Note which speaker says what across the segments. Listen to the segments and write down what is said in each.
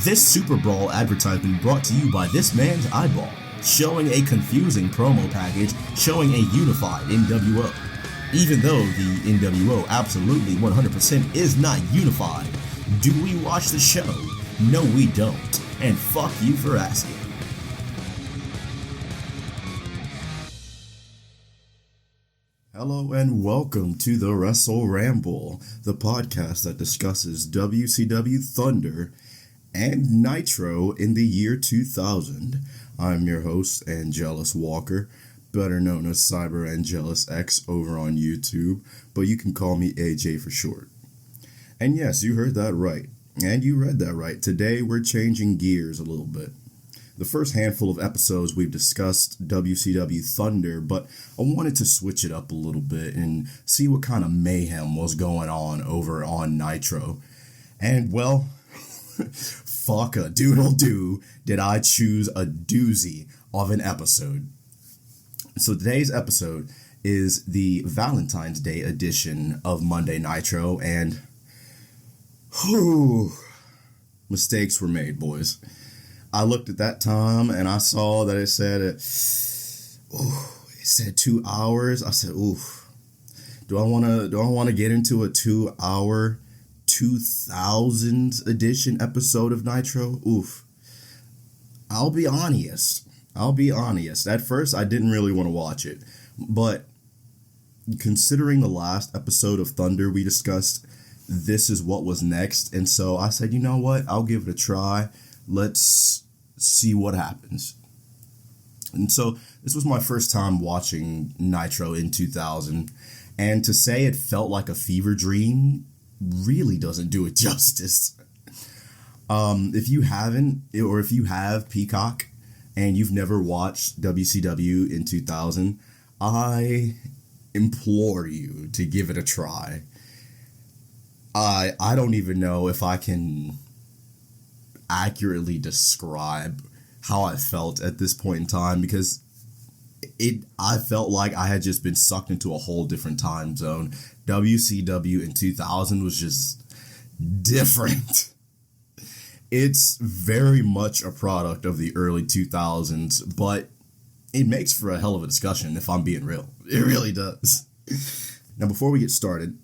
Speaker 1: This Super Brawl advertisement brought to you by this man's eyeball, showing a confusing promo package showing a unified NWO. Even though the NWO absolutely 100% is not unified, do we watch the show? No, we don't, and fuck you for asking. Hello and welcome to the Wrestle Ramble, the podcast that discusses WCW Thunder and Nitro in the year 2000. I'm your host, Angelus Walker, better known as Cyber Angelus X over on YouTube, but you can call me AJ for short. And yes, you heard that right, and you read that right. Today we're changing gears a little bit. The first handful of episodes we've discussed WCW Thunder, but I wanted to switch it up a little bit and see what kind of mayhem was going on over on Nitro. And well, fuck a doodle doo, did I choose a doozy of an episode. So today's episode is the Valentine's Day edition of Monday Nitro, and mistakes were made, boys. I looked at that time and I saw that it said 2 hours. I said, do I want to get into a 2 hour 2000s edition episode of Nitro? I'll be honest. At first, I didn't really want to watch it, but considering the last episode of Thunder we discussed, this is what was next, and so I said, you know what? I'll give it a try. Let's see what happens. And so this was my first time watching Nitro in 2000, and to say it felt like a fever dream really doesn't do it justice. If you haven't, or if you have Peacock and you've never watched WCW in 2000, I implore you to give it a try. I don't even know if I can accurately describe how I felt at this point in time, because I felt like I had just been sucked into a whole different time zone. WCW in 2000 was just different. It's very much a product of the early 2000s, but it makes for a hell of a discussion, if I'm being real. It really does. Now, before we get started,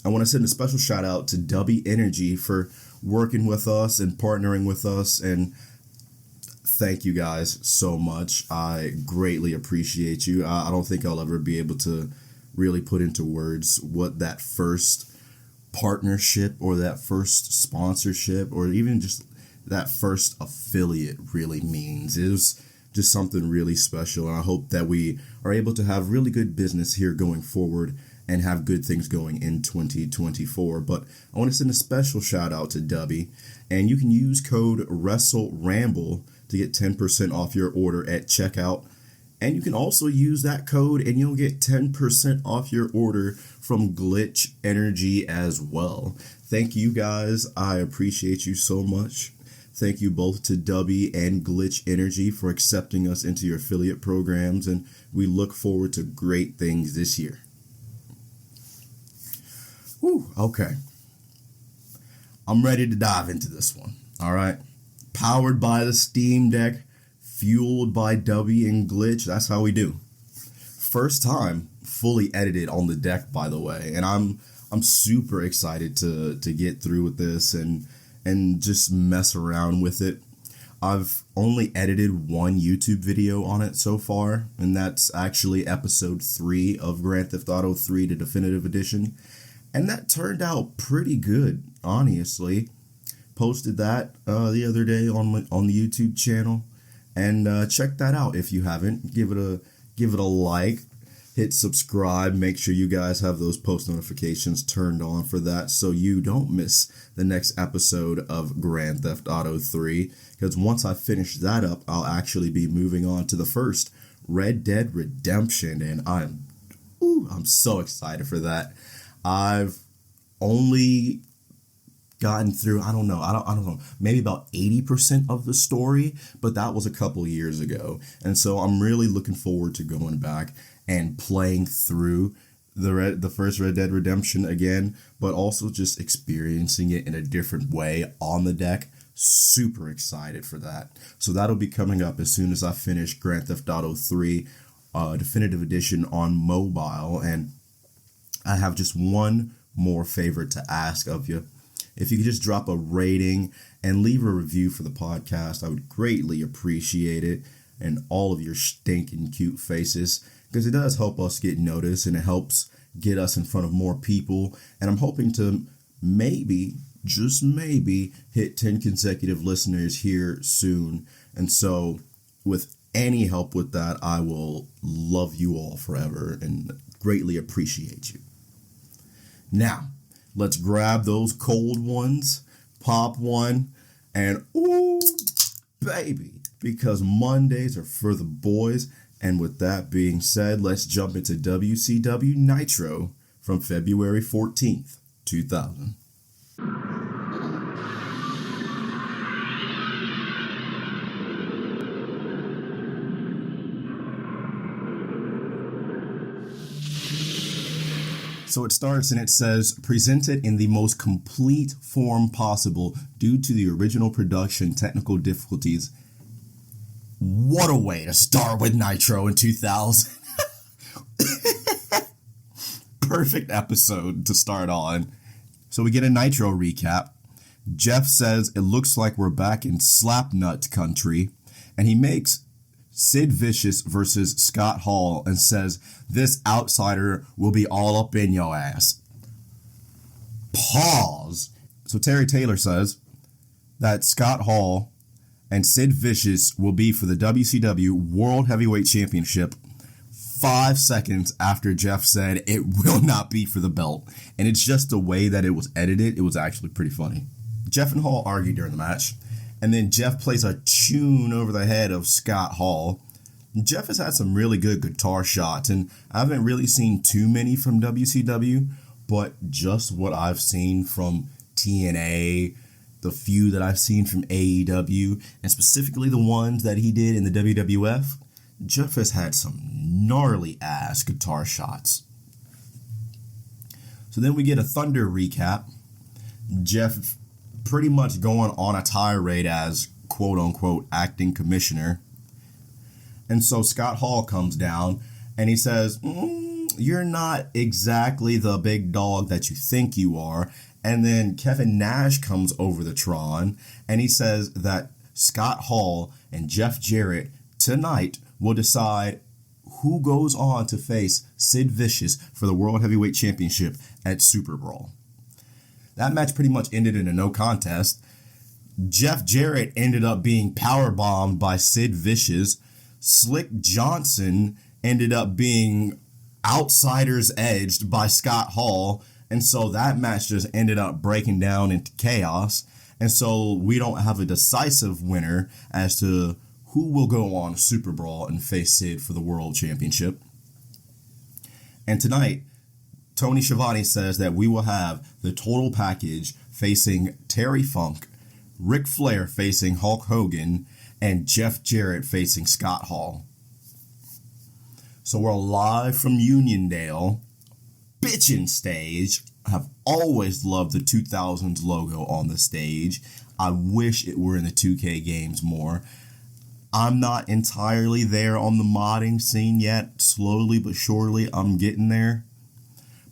Speaker 1: I want to send a special shout out to W Energy for working with us and partnering with us, and thank you guys so much. I greatly appreciate you. I don't think I'll ever be able to really put into words what that first partnership or that first sponsorship or even just that first affiliate really means. It was just something really special, and I hope that we are able to have really good business here going forward and have good things going in 2024. But I want to send a special shout out to Dubby, and you can use code Wrestle Ramble to get 10% off your order at checkout. And you can also use that code and you'll get 10% off your order from Glitch Energy as well. Thank you guys. I appreciate you so much. Thank you both to Dubby and Glitch Energy for accepting us into your affiliate programs, and we look forward to great things this year. Okay. I'm ready to dive into this one. All right. Powered by the Steam Deck, fueled by W and Glitch. That's how we do. First time fully edited on the deck, by the way, and I'm super excited to get through with this and just mess around with it. I've only edited one YouTube video on it so far, and that's actually episode 3 of Grand Theft Auto 3: The Definitive Edition. And that turned out pretty good, honestly. Posted that the other day on the YouTube channel, and check that out if you haven't. Give it a like, hit subscribe. Make sure you guys have those post notifications turned on for that, so you don't miss the next episode of Grand Theft Auto 3. Because once I finish that up, I'll actually be moving on to the first Red Dead Redemption, and I'm so excited for that. I've only gotten through, I don't know, maybe about 80% of the story, but that was a couple years ago. And so I'm really looking forward to going back and playing through the first Red Dead Redemption again, but also just experiencing it in a different way on the deck. super excited for that. So that'll be coming up as soon as I finish Grand Theft Auto 3 Definitive Edition on mobile. And I have just one more favor to ask of you. If you could just drop a rating and leave a review for the podcast, I would greatly appreciate it. And all of your stinking cute faces, because it does help us get noticed and it helps get us in front of more people. And I'm hoping to maybe, just maybe, hit 10 consecutive listeners here soon. And so with any help with that, I will love you all forever and greatly appreciate you. Now, let's grab those cold ones, pop one, and ooh, baby, because Mondays are for the boys. And with that being said, let's jump into WCW Nitro from February 14th, 2000. So it starts and it says, presented in the most complete form possible due to the original production technical difficulties. What a way to start with Nitro in 2000. Perfect episode to start on. So we get a Nitro recap. Jeff says it looks like we're back in Slapnut country. And he makes Sid Vicious versus Scott Hall and says, this outsider will be all up in your ass. Pause. So Terry Taylor says that Scott Hall and Sid Vicious will be for the WCW World Heavyweight Championship 5 seconds after Jeff said it will not be for the belt. And it's just the way that it was edited. It was actually pretty funny. Jeff and Hall argue during the match. And then Jeff plays a tune over the head of Scott Hall. Jeff has had some really good guitar shots. And I haven't really seen too many from WCW. But just what I've seen from TNA, the few that I've seen from AEW, and specifically the ones that he did in the WWF, Jeff has had some gnarly ass guitar shots. So then we get a Thunder recap. Jeff pretty much going on a tirade as quote unquote acting commissioner. And so Scott Hall comes down and he says, you're not exactly the big dog that you think you are. And then Kevin Nash comes over the Tron and he says that Scott Hall and Jeff Jarrett tonight will decide who goes on to face Sid Vicious for the World Heavyweight Championship at Super Brawl. That match pretty much ended in a no contest. Jeff Jarrett ended up being powerbombed by Sid Vicious. Slick Johnson ended up being outsiders edged by Scott Hall. And so that match just ended up breaking down into chaos. And so we don't have a decisive winner as to who will go on Super Brawl and face Sid for the World Championship. And tonight, Tony Schiavone says that we will have the total package facing Terry Funk, Ric Flair facing Hulk Hogan, and Jeff Jarrett facing Scott Hall. So we're live from Uniondale. Bitchin' stage. I've always loved the 2000s logo on the stage. I wish it were in the 2K games more. I'm not entirely there on the modding scene yet. Slowly but surely, I'm getting there.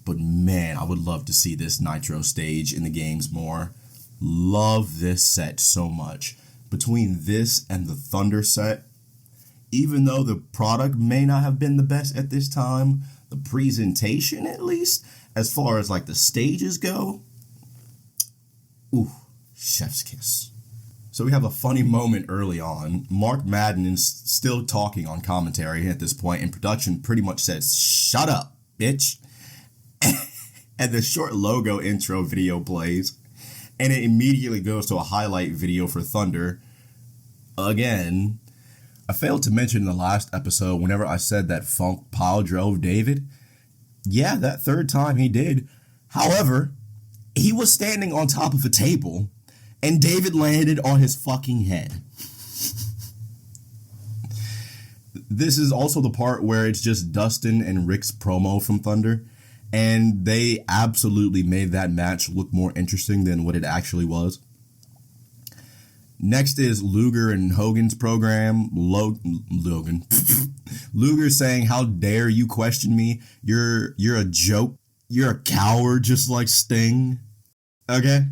Speaker 1: But man, I would love to see this Nitro stage in the games more. Love this set so much. Between this and the Thunder set, even though the product may not have been the best at this time, the presentation, at least, as far as like the stages go, ooh, chef's kiss. So we have a funny moment early on. Mark Madden is still talking on commentary at this point, and production pretty much says, shut up, bitch. And the short logo intro video plays, and it immediately goes to a highlight video for Thunder. Again, I failed to mention in the last episode, whenever I said that Funk pile drove David, yeah, that third time he did. However, he was standing on top of a table, and David landed on his fucking head. This is also the part where it's just Dustin and Rick's promo from Thunder, and they absolutely made that match look more interesting than what it actually was. Next is Luger and Hogan's program. Logan. Luger saying, "How dare you question me? You're a joke. You're a coward just like Sting." Okay?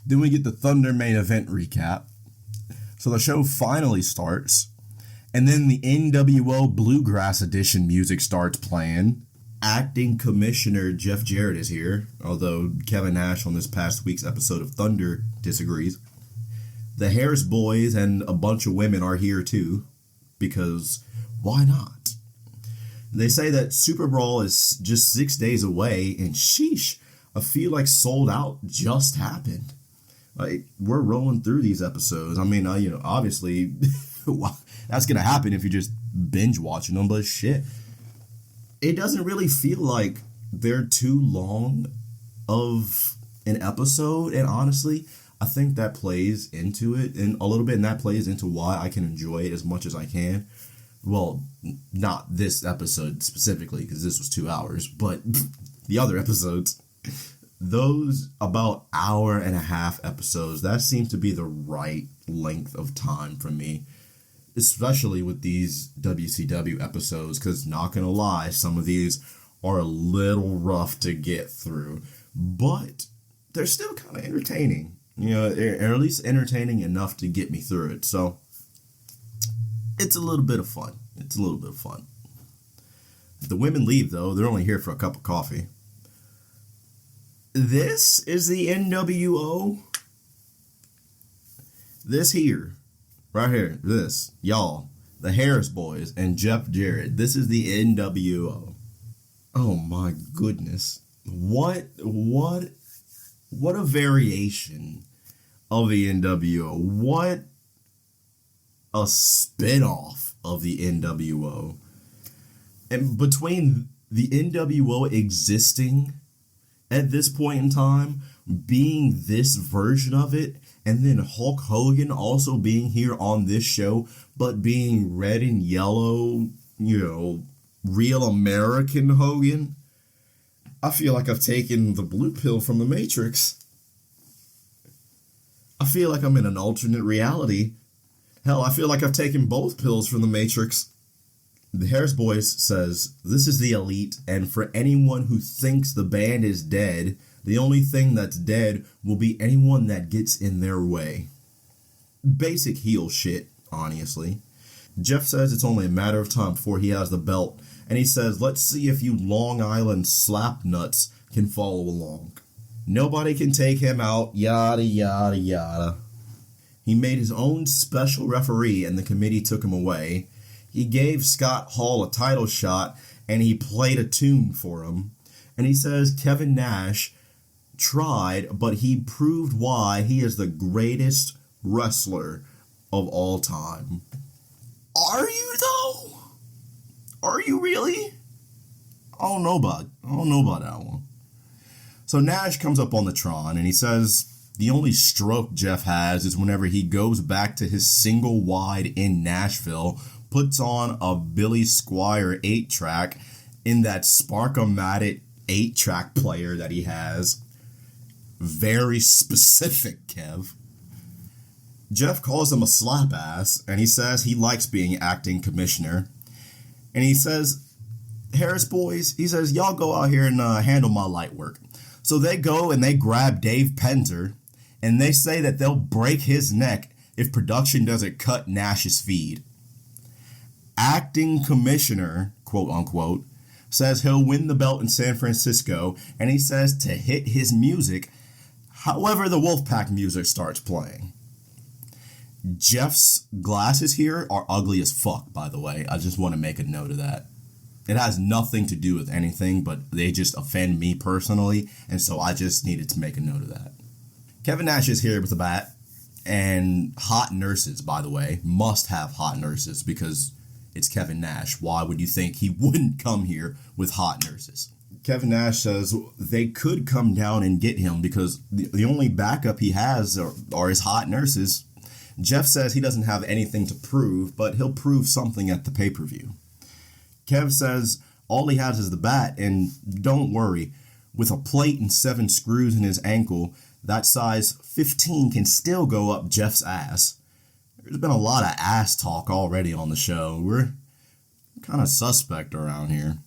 Speaker 1: Then we get the Thunder main event recap. So the show finally starts. And then the NWO Bluegrass Edition music starts playing. Acting Commissioner Jeff Jarrett is here, although Kevin Nash on this past week's episode of Thunder disagrees. The Harris boys and a bunch of women are here too, because why not? They say that Super Brawl is just 6 days away, and sheesh, I feel like Sold Out just happened. Like, we're rolling through these episodes. I mean, obviously, that's going to happen if you're just binge watching them, but shit. It doesn't really feel like they're too long of an episode, and honestly, I think that plays into it and a little bit, and that plays into why I can enjoy it as much as I can. Well, not this episode specifically, because this was 2 hours, but the other episodes, those about hour and a half episodes, that seems to be the right length of time for me. Especially with these WCW episodes, because not gonna lie, some of these are a little rough to get through, but they're still kind of entertaining, or at least entertaining enough to get me through it. So it's a little bit of fun. The women leave though; they're only here for a cup of coffee. This is the NWO. This here. Right here, y'all, the Harris boys and Jeff Jarrett. This is the NWO. Oh my goodness. What a variation of the NWO. What a spinoff of the NWO. And between the NWO existing at this point in time, being this version of it, and then Hulk Hogan also being here on this show, but being red and yellow, real American Hogan. I feel like I've taken the blue pill from the Matrix. I feel like I'm in an alternate reality. Hell, I feel like I've taken both pills from the Matrix. The Harris Boys says, "This is the Elite, and for anyone who thinks the band is dead, the only thing that's dead will be anyone that gets in their way." Basic heel shit, honestly. Jeff says it's only a matter of time before he has the belt, and he says, "Let's see if you Long Island slap nuts can follow along. Nobody can take him out, yada, yada, yada." He made his own special referee, and the committee took him away. He gave Scott Hall a title shot, and he played a tune for him. And he says Kevin Nash tried, but he proved why he is the greatest wrestler of all time. Are you though? Are you really? I don't know about that one. So Nash comes up on the Tron and he says the only stroke Jeff has is whenever he goes back to his single wide in Nashville, puts on a Billy Squier 8-track in that Sparkomatic 8-track player that he has. Very specific, Kev. Jeff calls him a slap ass, and he says he likes being acting commissioner. And he says, "Harris boys," he says, "y'all go out here and handle my light work." So they go and they grab Dave Penzer, and they say that they'll break his neck if production doesn't cut Nash's feed. Acting commissioner, quote unquote, says he'll win the belt in San Francisco, and he says to hit his music. However, the Wolfpack music starts playing. Jeff's glasses here are ugly as fuck, by the way. I just want to make a note of that. It has nothing to do with anything, but they just offend me personally, and so I just needed to make a note of that. Kevin Nash is here with a bat, and hot nurses, by the way. Must have hot nurses, because it's Kevin Nash. Why would you think he wouldn't come here with hot nurses? Kevin Nash says they could come down and get him because the only backup he has are his hot nurses. Jeff says he doesn't have anything to prove, but he'll prove something at the pay-per-view. Kev says all he has is the bat, and don't worry, with a plate and 7 screws in his ankle, that size 15 can still go up Jeff's ass. There's been a lot of ass talk already on the show. We're kind of suspect around here.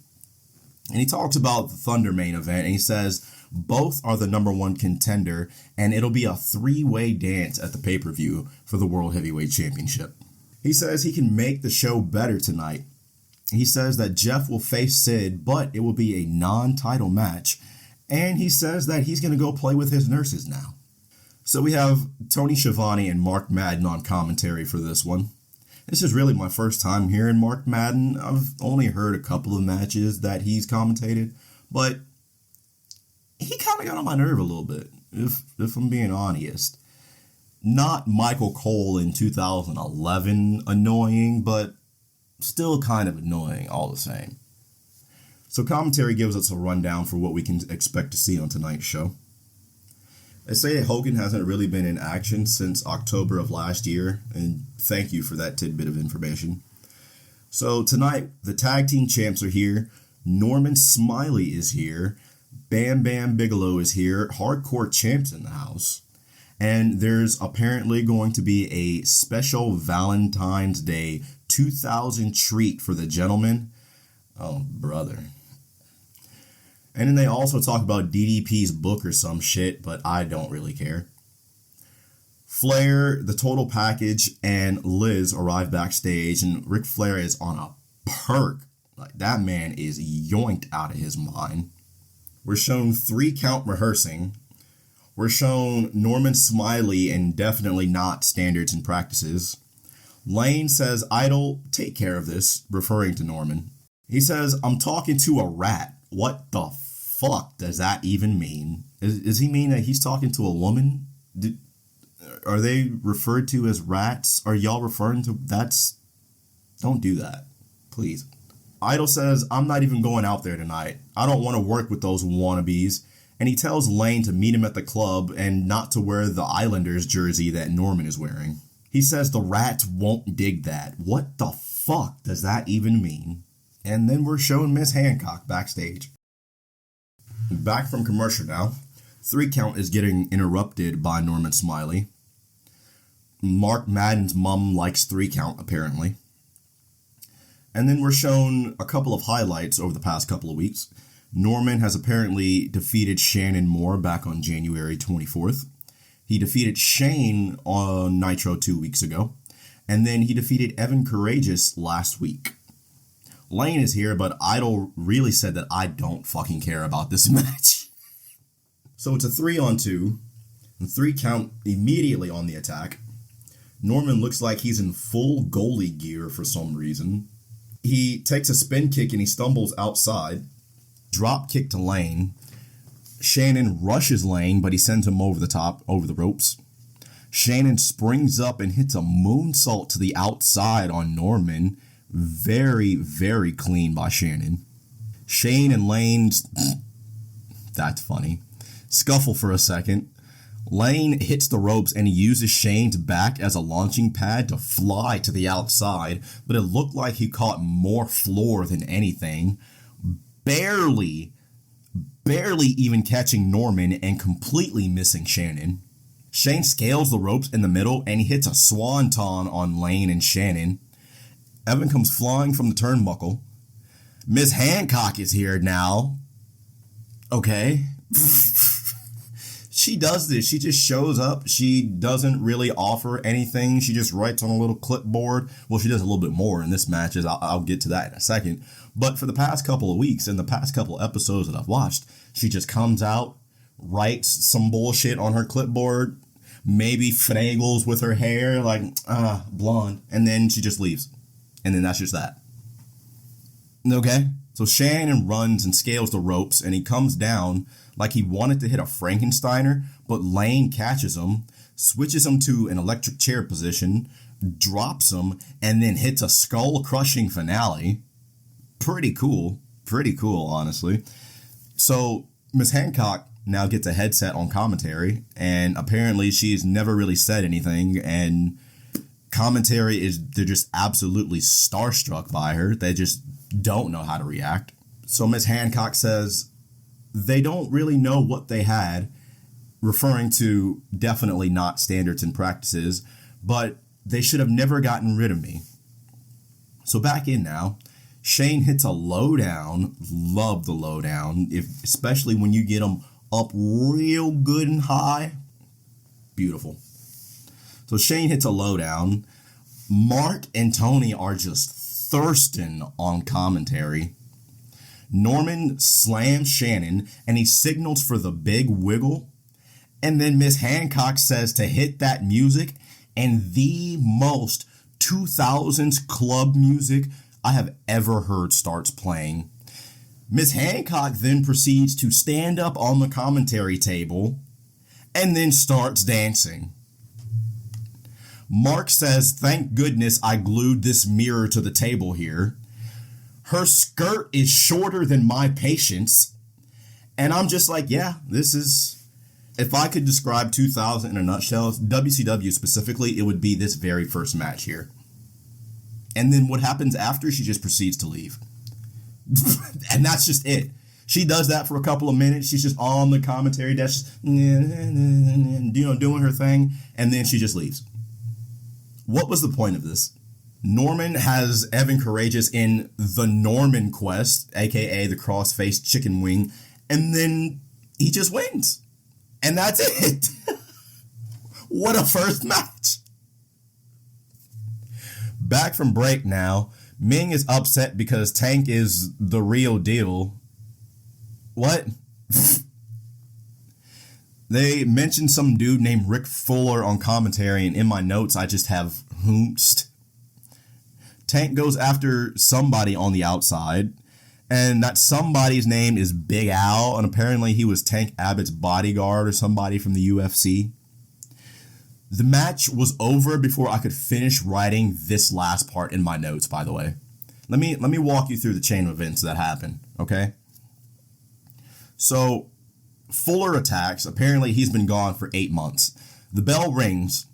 Speaker 1: And he talks about the Thunder main event, and he says both are the number one contender, and it'll be a three-way dance at the pay-per-view for the World Heavyweight Championship. He says he can make the show better tonight. He says that Jeff will face Sid, but it will be a non-title match, and he says that he's going to go play with his nurses now. So we have Tony Schiavone and Mark Madden on commentary for this one. This is really my first time hearing Mark Madden. I've only heard a couple of matches that he's commentated, but he kind of got on my nerve a little bit, if I'm being honest. Not Michael Cole in 2011 annoying, but still kind of annoying all the same. So commentary gives us a rundown for what we can expect to see on tonight's show. They say Hogan hasn't really been in action since October of last year, and thank you for that tidbit of information. So tonight, the tag team champs are here, Norman Smiley is here, Bam Bam Bigelow is here, Hardcore Champs in the house, and there's apparently going to be a special Valentine's Day 2000 treat for the gentlemen. Oh, brother. And then they also talk about DDP's book or some shit, but I don't really care. Flair, the Total Package, and Liz arrive backstage, and Ric Flair is on a perk. Like, that man is yoinked out of his mind. We're shown 3-count rehearsing. We're shown Norman Smiley and definitely not standards and practices. Lane says, "Idol, take care of this," referring to Norman. He says, "I'm talking to a rat. What the fuck does that even mean?" Does he mean that he's talking to a woman? Are they referred to as rats? Are y'all referring to... Don't do that. Please. Idol says, "I'm not even going out there tonight. I don't want to work with those wannabes." And he tells Lane to meet him at the club and not to wear the Islanders jersey that Norman is wearing. He says the rats won't dig that. What the fuck does that even mean? And then we're showing Miss Hancock backstage. Back from commercial now. 3-count is getting interrupted by Norman Smiley. Mark Madden's mom likes 3-count, apparently. And then we're shown a couple of highlights over the past couple of weeks. Norman has apparently defeated Shannon Moore back on January 24th. He defeated Shane on Nitro 2 weeks ago. And then he defeated Evan Courageous last week. Lane is here, but Idol really said that I don't fucking care about this match. So it's a 3-on-2. And 3-count immediately on the attack. Norman looks like he's in full goalie gear for some reason. He takes a spin kick and he stumbles outside. Drop kick to Lane. Shannon rushes Lane, but he sends him over the top, over the ropes. Shannon springs up and hits a moonsault to the outside on Norman. Very, very clean by Shannon. Shane and Lane... That's funny. Scuffle for a second. Lane hits the ropes and he uses Shane's back as a launching pad to fly to the outside, but it looked like he caught more floor than anything. Barely even catching Norman and completely missing Shannon. Shane scales the ropes in the middle and he hits a swanton on Lane and Shannon. Evan comes flying from the turnbuckle. Miss Hancock is here now. Okay. She does this. She just shows up. She doesn't really offer anything. She just writes on a little clipboard. Well, she does a little bit more in this match. I'll get to that in a second. But for the past couple of weeks and the past couple of episodes that I've watched, she just comes out, writes some bullshit on her clipboard, maybe finagles with her hair, like, blonde, and then she just leaves. And then that's just that. Okay? So Shannon runs and scales the ropes, and he comes down like he wanted to hit a Frankensteiner, but Lane catches him, switches him to an electric chair position, drops him, and then hits a skull-crushing finale. Pretty cool, honestly. So Miss Hancock now gets a headset on commentary, and apparently she's never really said anything, and commentary they're just absolutely starstruck by her. They just don't know how to react. So Miss Hancock says they don't really know what they had, referring to definitely not standards and practices, but they should have never gotten rid of me. So back in now, Shane hits a lowdown. Love the lowdown, especially when you get them up real good and high. Beautiful. So Shane hits a lowdown. Mark and Tony are just thirsting on commentary. Norman slams Shannon and he signals for the big wiggle. And then Miss Hancock says to hit that music, and the most 2000s club music I have ever heard starts playing. Miss Hancock then proceeds to stand up on the commentary table and then starts dancing. Mark says, "Thank goodness I glued this mirror to the table here. Her skirt is shorter than my patience." And I'm just like, yeah, this is... If I could describe 2000 in a nutshell, WCW specifically, it would be this very first match here. And then what happens after? She just proceeds to leave. And that's just it. She does that for a couple of minutes. She's just on the commentary desk, doing her thing. And then she just leaves. What was the point of this? Norman has Evan Courageous in the Norman Quest, a.k.a. the cross-faced chicken wing. And then he just wins. And that's it. What a first match. Back from break now. Ming is upset because Tank is the real deal. What? They mentioned some dude named Rick Fuller on commentary, and in my notes I just have hoomst. Tank goes after somebody on the outside. And that somebody's name is Big Al, and apparently he was Tank Abbott's bodyguard or somebody from the UFC. The match was over before I could finish writing this last part in my notes, by the way. Let me walk you through the chain of events that happened, okay? So, Fuller attacks. Apparently he's been gone for 8 months. The bell rings.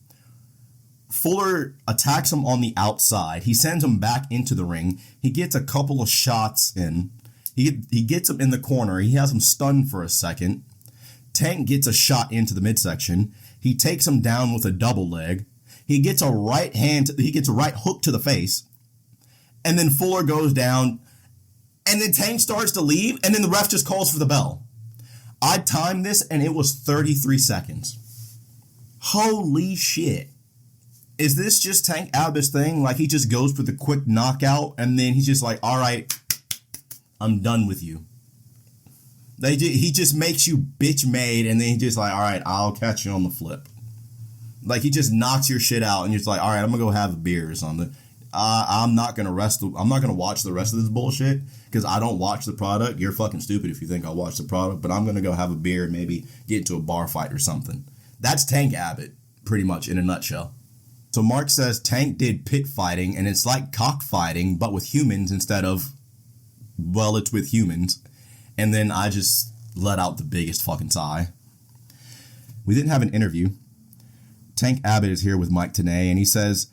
Speaker 1: Fuller attacks him on the outside. He sends him back into the ring. He gets a couple of shots in. He gets him in the corner. He has him stunned for a second. Tank gets a shot into the midsection. He takes him down with a double leg. He gets a right hook to the face. And then Fuller goes down. And then Tank starts to leave. And then the ref just calls for the bell. I timed this and it was 33 seconds. Holy shit. Is this just Tank Abbott's thing? Like, he just goes for the quick knockout, and then he's just like, all right, I'm done with you. He just makes you bitch made, and then he's just like, all right, I'll catch you on the flip. Like, he just knocks your shit out, and you're just like, all right, I'm going to go have a beer or something. I'm not going to watch the rest of this bullshit, because I don't watch the product. You're fucking stupid if you think I'll watch the product, but I'm going to go have a beer and maybe get into a bar fight or something. That's Tank Abbott, pretty much, in a nutshell. So Mark says Tank did pit fighting, and it's like cockfighting, but with humans instead of, well, it's with humans. And then I just let out the biggest fucking sigh. We didn't have an interview. Tank Abbott is here with Mike Tenay, and he says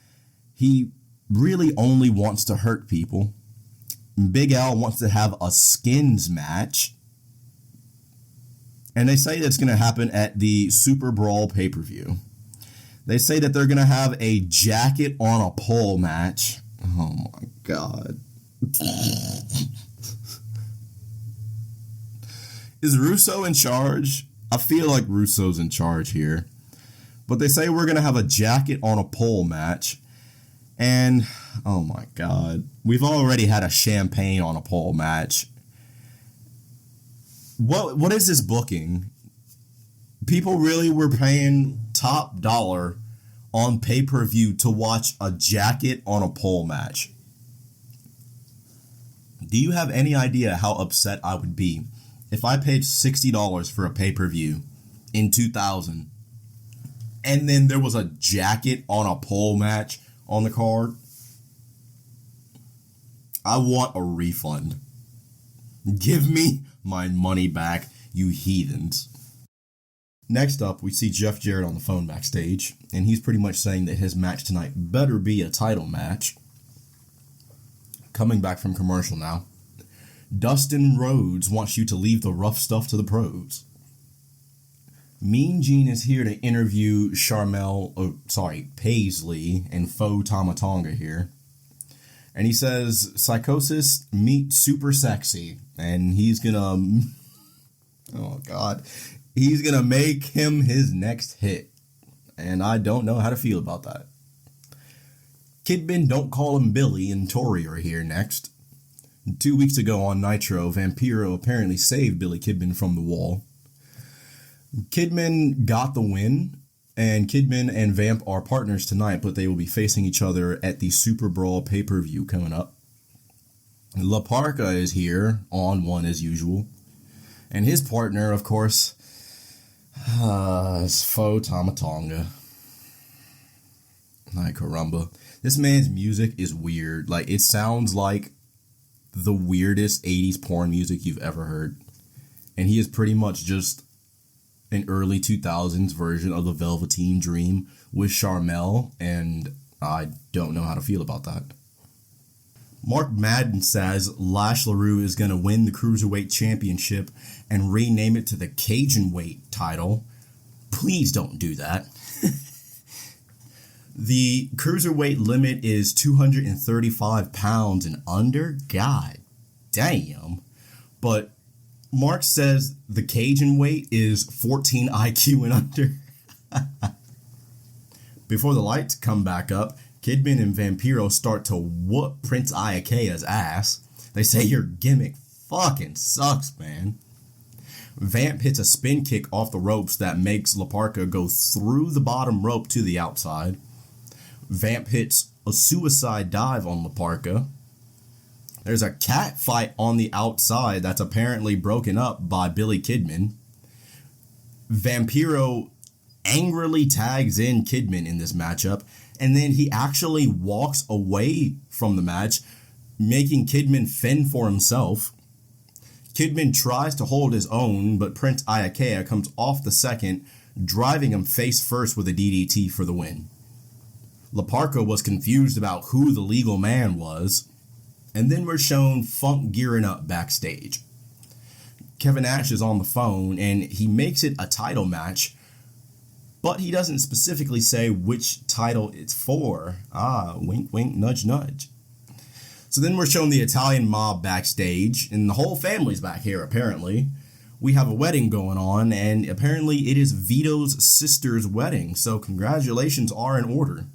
Speaker 1: he really only wants to hurt people. Big Al wants to have a skins match. And they say that's going to happen at the Super Brawl pay-per-view. They say that they're going to have a jacket on a pole match. Oh my God. Is Russo in charge? I feel like Russo's in charge here. But they say we're going to have a jacket on a pole match. And, oh my God. We've already had a champagne on a pole match. What is this booking? People really were paying top dollar on pay-per-view to watch a jacket on a pole match. Do you have any idea how upset I would be if I paid $60 for a pay-per-view in 2000 and then there was a jacket on a pole match on the card? I want a refund. Give me my money back, you heathens. Next up, we see Jeff Jarrett on the phone backstage, and he's pretty much saying that his match tonight better be a title match. Coming back from commercial now. Dustin Rhodes wants you to leave the rough stuff to the pros. Mean Gene is here to interview Paisley and Faux Tamatonga here. And he says, Psychosis meet super sexy. And he's gonna, he's gonna make him his next hit. And I don't know how to feel about that. Kidman, Don't Call Him Billy, and Tori are here next. 2 weeks ago on Nitro, Vampiro apparently saved Billy Kidman from the wall. Kidman got the win, and Kidman and Vamp are partners tonight, but they will be facing each other at the Super Brawl pay-per-view coming up. La Parka is here, on one as usual. And his partner, of course, is Faux Tamatonga. Ay, caramba. This man's music is weird. Like, it sounds like the weirdest 80s porn music you've ever heard. And he is pretty much just an early 2000s version of the Velveteen Dream with Charmel, and I don't know how to feel about that. Mark Madden says Lash LaRue is going to win the Cruiserweight Championship and rename it to the Cajun Weight title. Please don't do that. The Cruiserweight limit is 235 pounds and under. God damn. But Mark says the Cajun weight is 14 IQ and under. Before the lights come back up, Kidman and Vampiro start to whoop Prince Iakea's ass. They say your gimmick fucking sucks, man. Vamp hits a spin kick off the ropes that makes La Parka go through the bottom rope to the outside. Vamp hits a suicide dive on La Parka. There's a cat fight on the outside that's apparently broken up by Billy Kidman. Vampiro angrily tags in Kidman in this matchup, and then he actually walks away from the match, making Kidman fend for himself. Kidman tries to hold his own, but Prince Iakea comes off the second, driving him face first with a DDT for the win. La Parka was confused about who the legal man was, and then we're shown Funk gearing up backstage. Kevin Nash is on the phone, and he makes it a title match, but he doesn't specifically say which title it's for. Wink, wink, nudge, nudge. So then we're shown the Italian mob backstage, and the whole family's back here, apparently. We have a wedding going on, and apparently it is Vito's sister's wedding, so congratulations are in order.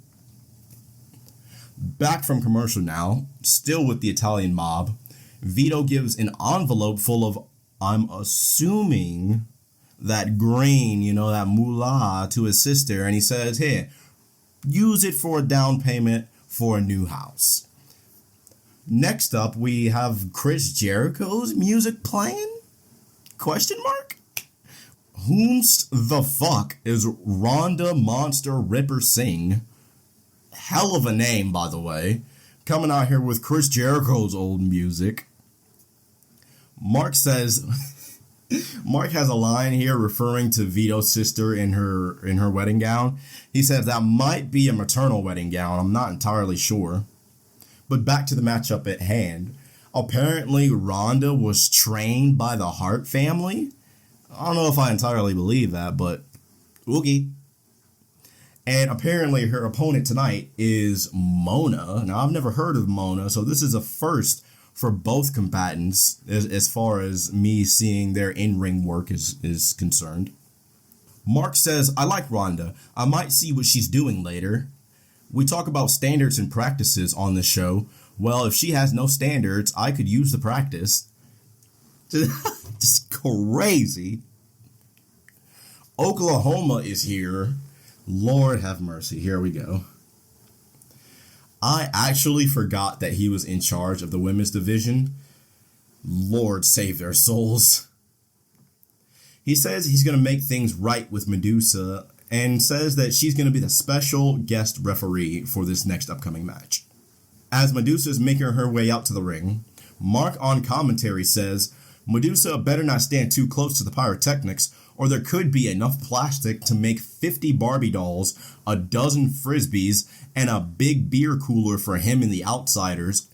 Speaker 1: Back from commercial now, still with the Italian mob, Vito gives an envelope full of, I'm assuming, that grain, that moolah to his sister, and he says, here, use it for a down payment for a new house. Next up, we have Chris Jericho's music playing? Question mark? Whomst the fuck is Rhonda Monster Ripper Singh? Hell of a name, by the way. Coming out here with Chris Jericho's old music. Mark says, Mark has a line here referring to Vito's sister in her wedding gown. He says that might be a maternal wedding gown. I'm not entirely sure. But back to the matchup at hand. Apparently, Rhonda was trained by the Hart family. I don't know if I entirely believe that, but oogie. And apparently her opponent tonight is Mona. Now, I've never heard of Mona, so this is a first for both combatants as far as me seeing their in-ring work is concerned. Mark says, I like Rhonda. I might see what she's doing later. We talk about standards and practices on this show. Well, if she has no standards, I could use the practice. Just crazy. Oklahoma is here. Lord have mercy. Here we go. I actually forgot that he was in charge of the women's division. Lord save their souls. He says he's going to make things right with Medusa and says that she's going to be the special guest referee for this next upcoming match. As Medusa is making her way out to the ring, Mark on commentary says, Medusa better not stand too close to the pyrotechnics or there could be enough plastic to make 50 Barbie dolls, a dozen Frisbees, and a big beer cooler for him and the Outsiders.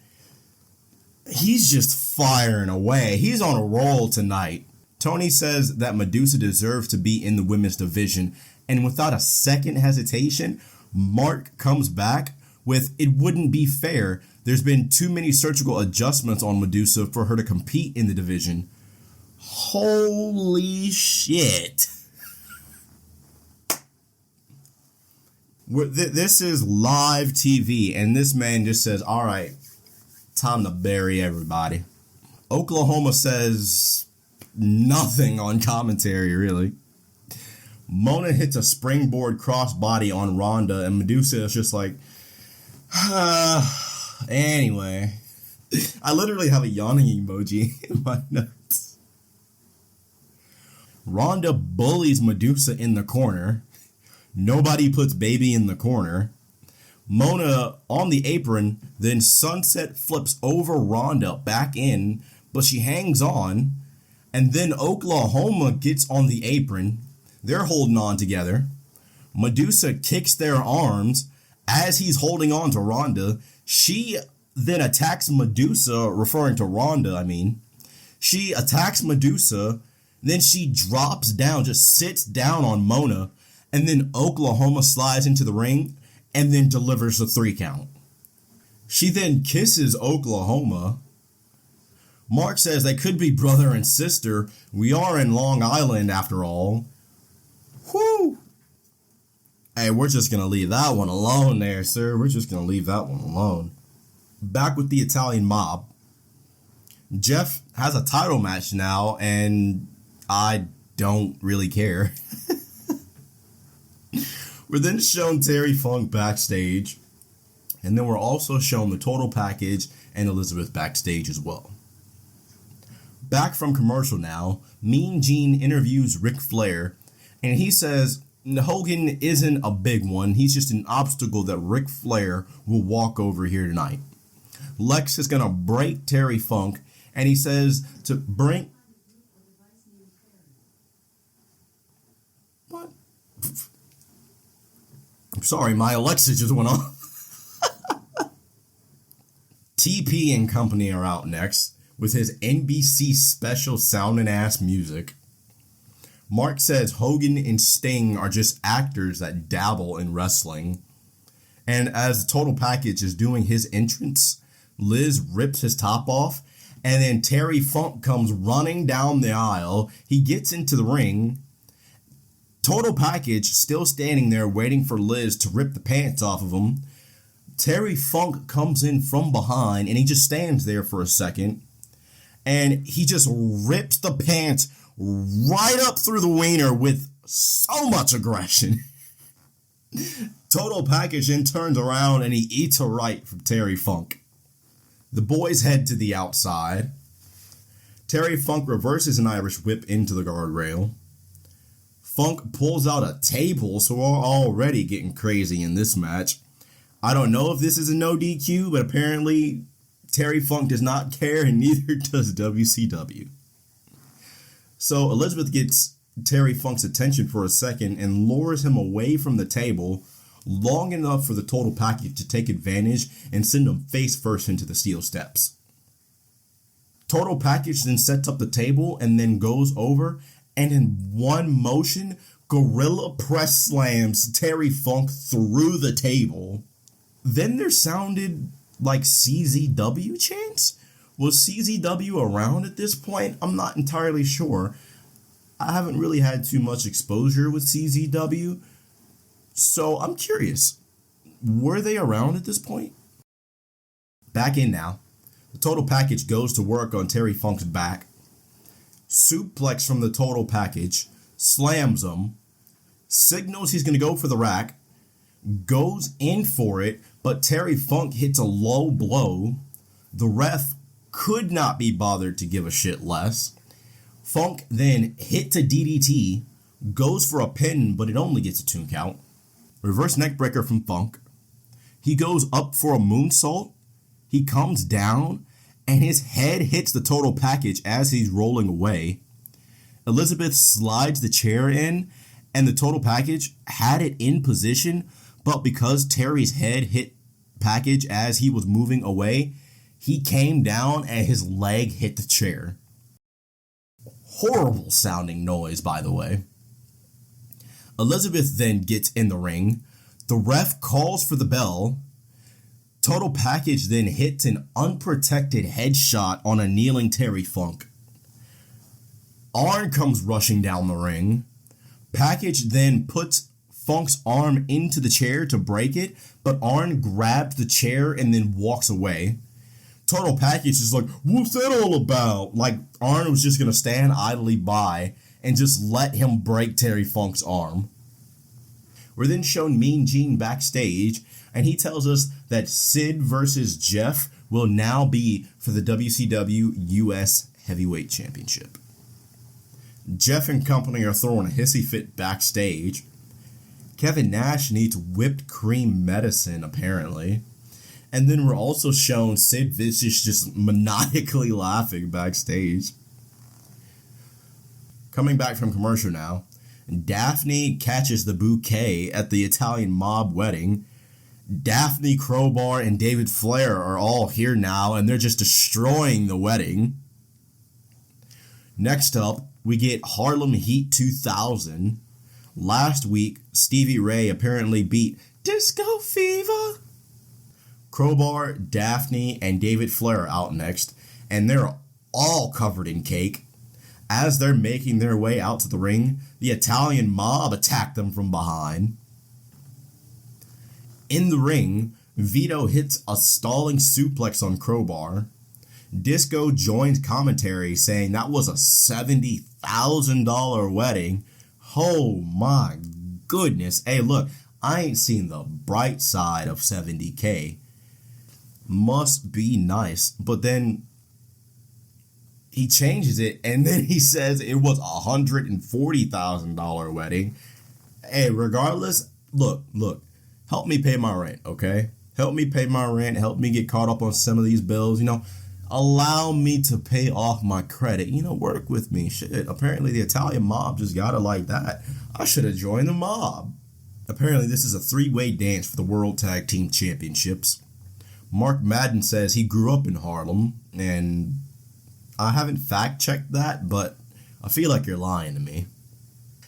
Speaker 1: He's just firing away. He's on a roll tonight. Tony says that Medusa deserves to be in the women's division, and without a second hesitation, Mark comes back with, "It wouldn't be fair. There's been too many surgical adjustments on Medusa for her to compete in the division." Holy shit. This is live TV, and this man just says, "All right, time to bury everybody." Oklahoma says nothing on commentary, really. Mona hits a springboard crossbody on Ronda, and Medusa is just like, anyway. I literally have a yawning emoji in my notes. Ronda bullies Medusa in the corner. Nobody puts baby in the corner. Mona on the apron, then sunset flips over Ronda back in, but she hangs on. And then Oklahoma gets on the apron. They're holding on together. Medusa kicks their arms as he's holding on to Ronda. She then attacks Medusa, referring to Ronda, I mean. She attacks Medusa, then she drops down, just sits down on Mona, and then Oklahoma slides into the ring and then delivers a 3 count. She then kisses Oklahoma. Mark says they could be brother and sister. We are in Long Island after all. Whew. Hey, we're just going to leave that one alone there, sir. We're just going to leave that one alone. Back with the Italian mob. Jeff has a title match now, and I don't really care. We're then shown Terry Funk backstage, and then we're also shown the Total Package and Elizabeth backstage as well. Back from commercial now, Mean Gene interviews Ric Flair, and he says Hogan isn't a big one. He's just an obstacle that Ric Flair will walk over here tonight. Lex is going to break Terry Funk, and he says to bring... What? I'm sorry, my Alexa just went off. TP and company are out next with his NBC special sounding ass music. Mark says Hogan and Sting are just actors that dabble in wrestling. And as the Total Package is doing his entrance, Liz rips his top off, and then Terry Funk comes running down the aisle. He gets into the ring. Total Package still standing there waiting for Liz to rip the pants off of him. Terry Funk comes in from behind, and he just stands there for a second. And he just rips the pants right up through the wiener with so much aggression. Total Package then turns around and he eats a right from Terry Funk. The boys head to the outside. Terry Funk reverses an Irish whip into the guardrail. Funk pulls out a table, so we're already getting crazy in this match. I don't know if this is a no DQ, but apparently Terry Funk does not care, and neither does WCW. So Elizabeth gets Terry Funk's attention for a second and lures him away from the table long enough for the Total Package to take advantage and send him face first into the steel steps. Total Package then sets up the table and then goes over and in one motion, gorilla press slams Terry Funk through the table. Then there sounded like CZW chants? Was CZW around at this point? I'm not entirely sure. I haven't really had too much exposure with CZW, so I'm curious. Were they around at this point? Back in now. The Total Package goes to work on Terry Funk's back. Suplex from the Total Package. Slams him. Signals he's going to go for the rack. Goes in for it, but Terry Funk hits a low blow. The ref could not be bothered to give a shit less. Funk then hits a DDT, goes for a pin, but it only gets a 2 count. Reverse neckbreaker from Funk. He goes up for a moonsault. He comes down, and his head hits the Total Package as he's rolling away. Elizabeth slides the chair in, and the Total Package had it in position, but because Terry's head hit Package as he was moving away, he came down and his leg hit the chair. horrible sounding noise, by the way. Elizabeth then gets in the ring. The ref calls for the bell. Total Package then hits an unprotected headshot on a kneeling Terry Funk. Arn comes rushing down the ring. Package then puts Funk's arm into the chair to break it, but Arn grabs the chair and then walks away. Total Package is like, what's that all about? Like, Arn was just going to stand idly by and just let him break Terry Funk's arm. We're then shown Mean Gene backstage, and he tells us that Sid versus Jeff will now be for the WCW US Heavyweight Championship. Jeff and company are throwing a hissy fit backstage. Kevin Nash needs whipped cream medicine, apparently. And then we're also shown Sid Vicious just maniacally laughing backstage. Coming back from commercial now, Daphne catches the bouquet at the Italian mob wedding. Daphne, Crowbar, and David Flair are all here now, and they're just destroying the wedding. Next up, we get Harlem Heat 2000. Last week, Stevie Ray apparently beat Disco Fever. Crowbar, Daphne, and David Flair are out next, and they're all covered in cake. As they're making their way out to the ring, the Italian mob attack them from behind. In the ring, Vito hits a stalling suplex on Crowbar. Disco joins commentary saying that was a $70,000 wedding. Oh my goodness. Hey, look, I ain't seen the bright side of $70K. Must be nice. But then he changes it, and then he says it was a $140,000 wedding. Hey, regardless, look, help me pay my rent, okay? Help me pay my rent. Help me get caught up on some of these bills, Allow me to pay off my credit. Work with me. Shit, apparently the Italian mob just got it like that. I should have joined the mob. Apparently this is a three-way dance for the World Tag Team Championships. Mark Madden says he grew up in Harlem, and I haven't fact-checked that, but I feel like you're lying to me.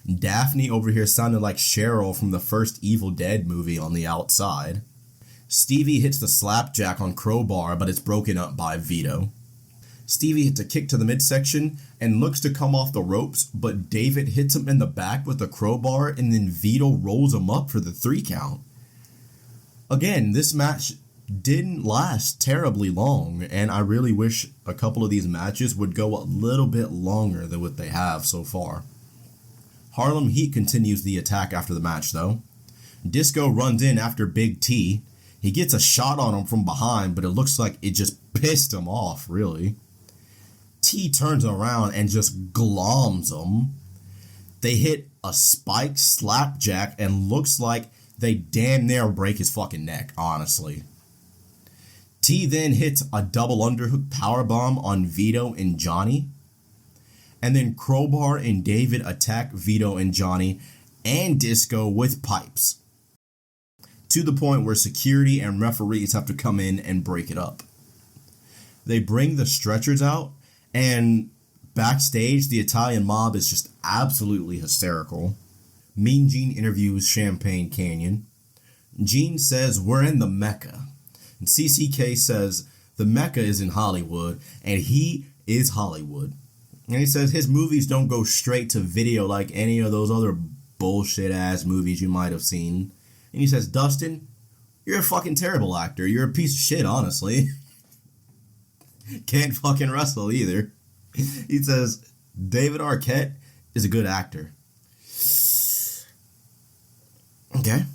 Speaker 1: Daphne over here sounded like Cheryl from the first Evil Dead movie on the outside. Stevie hits the slapjack on Crowbar, but it's broken up by Vito. Stevie hits a kick to the midsection and looks to come off the ropes, but David hits him in the back with a crowbar, and then Vito rolls him up for the 3 count. Again, this match didn't last terribly long, and I really wish a couple of these matches would go a little bit longer than what they have so far. Harlem Heat continues the attack after the match, though. Disco runs in after Big T. He gets a shot on him from behind, but it looks like it just pissed him off, really. T turns around and just gloms him. They hit a spike slapjack and looks like they damn near break his fucking neck, honestly. T then hits a double underhook powerbomb on Vito and Johnny. And then Crowbar and David attack Vito and Johnny and Disco with pipes, to the point where security and referees have to come in and break it up. They bring the stretchers out, and backstage, the Italian mob is just absolutely hysterical. Mean Gene interviews Champagne Canyon. Gene says, we're in the Mecca. And CCK says, the Mecca is in Hollywood, and he is Hollywood. And he says his movies don't go straight to video like any of those other bullshit-ass movies you might have seen. And he says, Dustin, you're a fucking terrible actor. You're a piece of shit, honestly. Can't fucking wrestle either. He says, David Arquette is a good actor. Okay.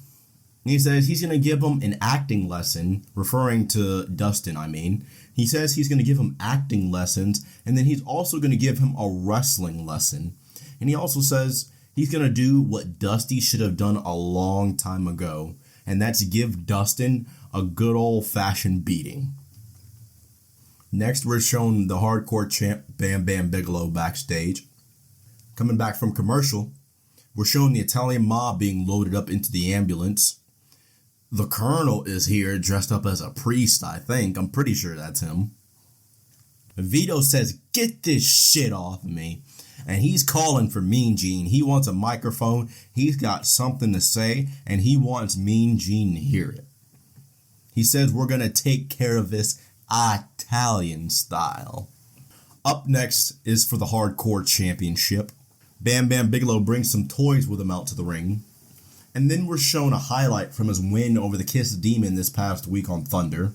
Speaker 1: He says he's going to give him an acting lesson, referring to Dustin, I mean. He says he's going to give him acting lessons, and then he's also going to give him a wrestling lesson. And he also says he's going to do what Dusty should have done a long time ago, and that's give Dustin a good old-fashioned beating. Next, we're shown the hardcore champ Bam Bam Bigelow backstage. Coming back from commercial, we're shown the Italian mob being loaded up into the ambulance. The Colonel is here dressed up as a priest, I think. I'm pretty sure that's him. Vito says, get this shit off me. and he's calling for Mean Gene. He wants a microphone, he's got something to say, and he wants Mean Gene to hear it. He says we're going to take care of this Italian style. Up next is for the Hardcore Championship. Bam Bam Bigelow brings some toys with him out to the ring. And then we're shown a highlight from his win over the Kiss Demon this past week on Thunder.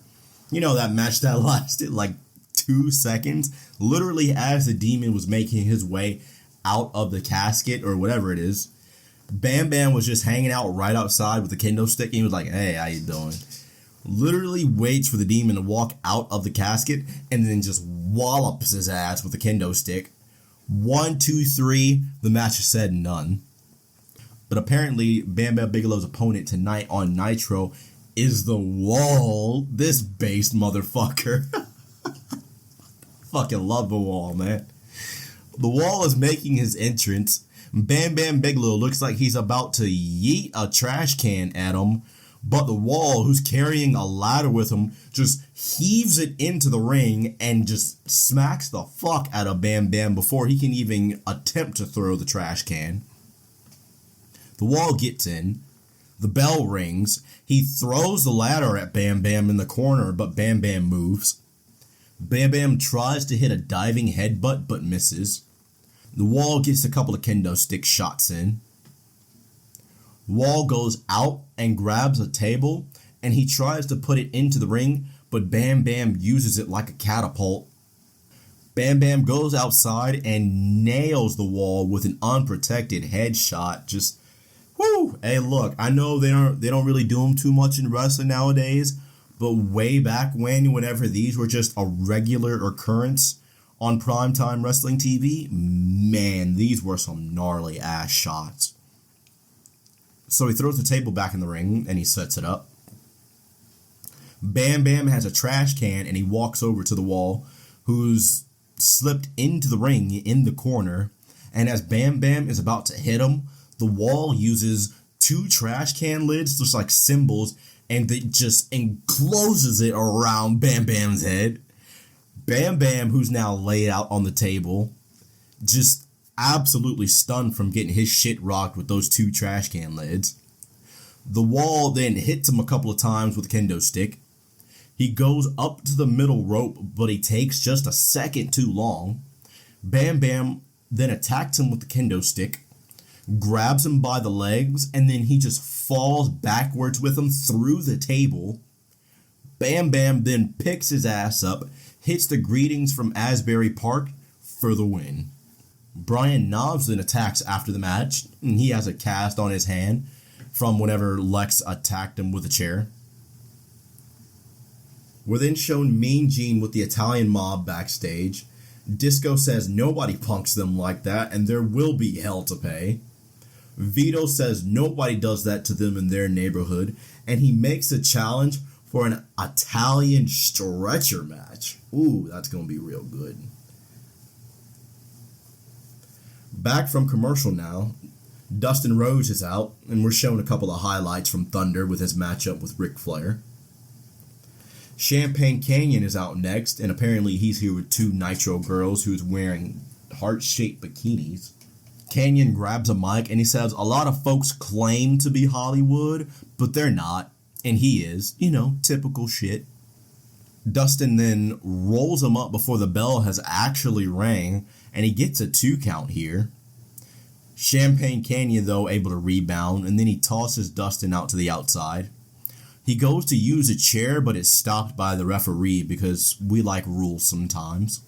Speaker 1: You know, that match that lasted like 2 seconds? Literally as the Demon was making his way out of the casket or whatever it is, Bam Bam was just hanging out right outside with the kendo stick. And he was like, hey, how you doing? Literally waits for the Demon to walk out of the casket and then just wallops his ass with the kendo stick. 1, 2, 3, the match is said none. But apparently, Bam Bam Bigelow's opponent tonight on Nitro is the Wall. This based motherfucker. Fucking love the Wall, man. The Wall is making his entrance. Bam Bam Bigelow looks like he's about to yeet a trash can at him. But the Wall, who's carrying a ladder with him, just heaves it into the ring and just smacks the fuck out of Bam Bam before he can even attempt to throw the trash can. The Wall gets in. The bell rings. He throws the ladder at Bam Bam in the corner, but Bam Bam moves. Bam Bam tries to hit a diving headbutt, but misses. The Wall gets a couple of kendo stick shots in. Wall goes out and grabs a table, and he tries to put it into the ring, but Bam Bam uses it like a catapult. Bam Bam goes outside and nails the Wall with an unprotected headshot. Just, whoo! Hey, look, I know they don't really do them too much in wrestling nowadays, but way back whenever these were just a regular occurrence on primetime wrestling TV, man, these were some gnarly ass shots. So he throws the table back in the ring, and he sets it up. Bam Bam has a trash can, and he walks over to the Wall, who's slipped into the ring in the corner. And as Bam Bam is about to hit him, the Wall uses 2 trash can lids, just like symbols, and it just encloses it around Bam Bam's head. Bam Bam, who's now laid out on the table, just absolutely stunned from getting his shit rocked with those 2 trash can lids. The Wall then hits him a couple of times with a kendo stick. He goes up to the middle rope, but he takes just a second too long. Bam Bam then attacks him with the kendo stick, grabs him by the legs, and then he just falls backwards with him through the table. Bam Bam then picks his ass up, hits the greetings from Asbury Park for the win. Brian Knobbs then attacks after the match, and he has a cast on his hand from whenever Lex attacked him with a chair. We're then shown Mean Gene with the Italian mob backstage. Disco says nobody punks them like that, and there will be hell to pay. Vito says nobody does that to them in their neighborhood, and he makes a challenge for an Italian stretcher match. Ooh, that's going to be real good. Back from commercial now, Dustin Rhodes is out, and we're shown a couple of highlights from Thunder with his matchup with Ric Flair. Champagne Canyon is out next, and apparently he's here with 2 Nitro girls who's wearing heart-shaped bikinis. Canyon grabs a mic and he says a lot of folks claim to be Hollywood, but they're not, and he is. You know, typical shit. Dustin then rolls him up before the bell has actually rang, and he gets a 2 count here. Champagne Canyon, though, able to rebound, and then he tosses Dustin out to the outside. He goes to use a chair, but is stopped by the referee because we like rules sometimes.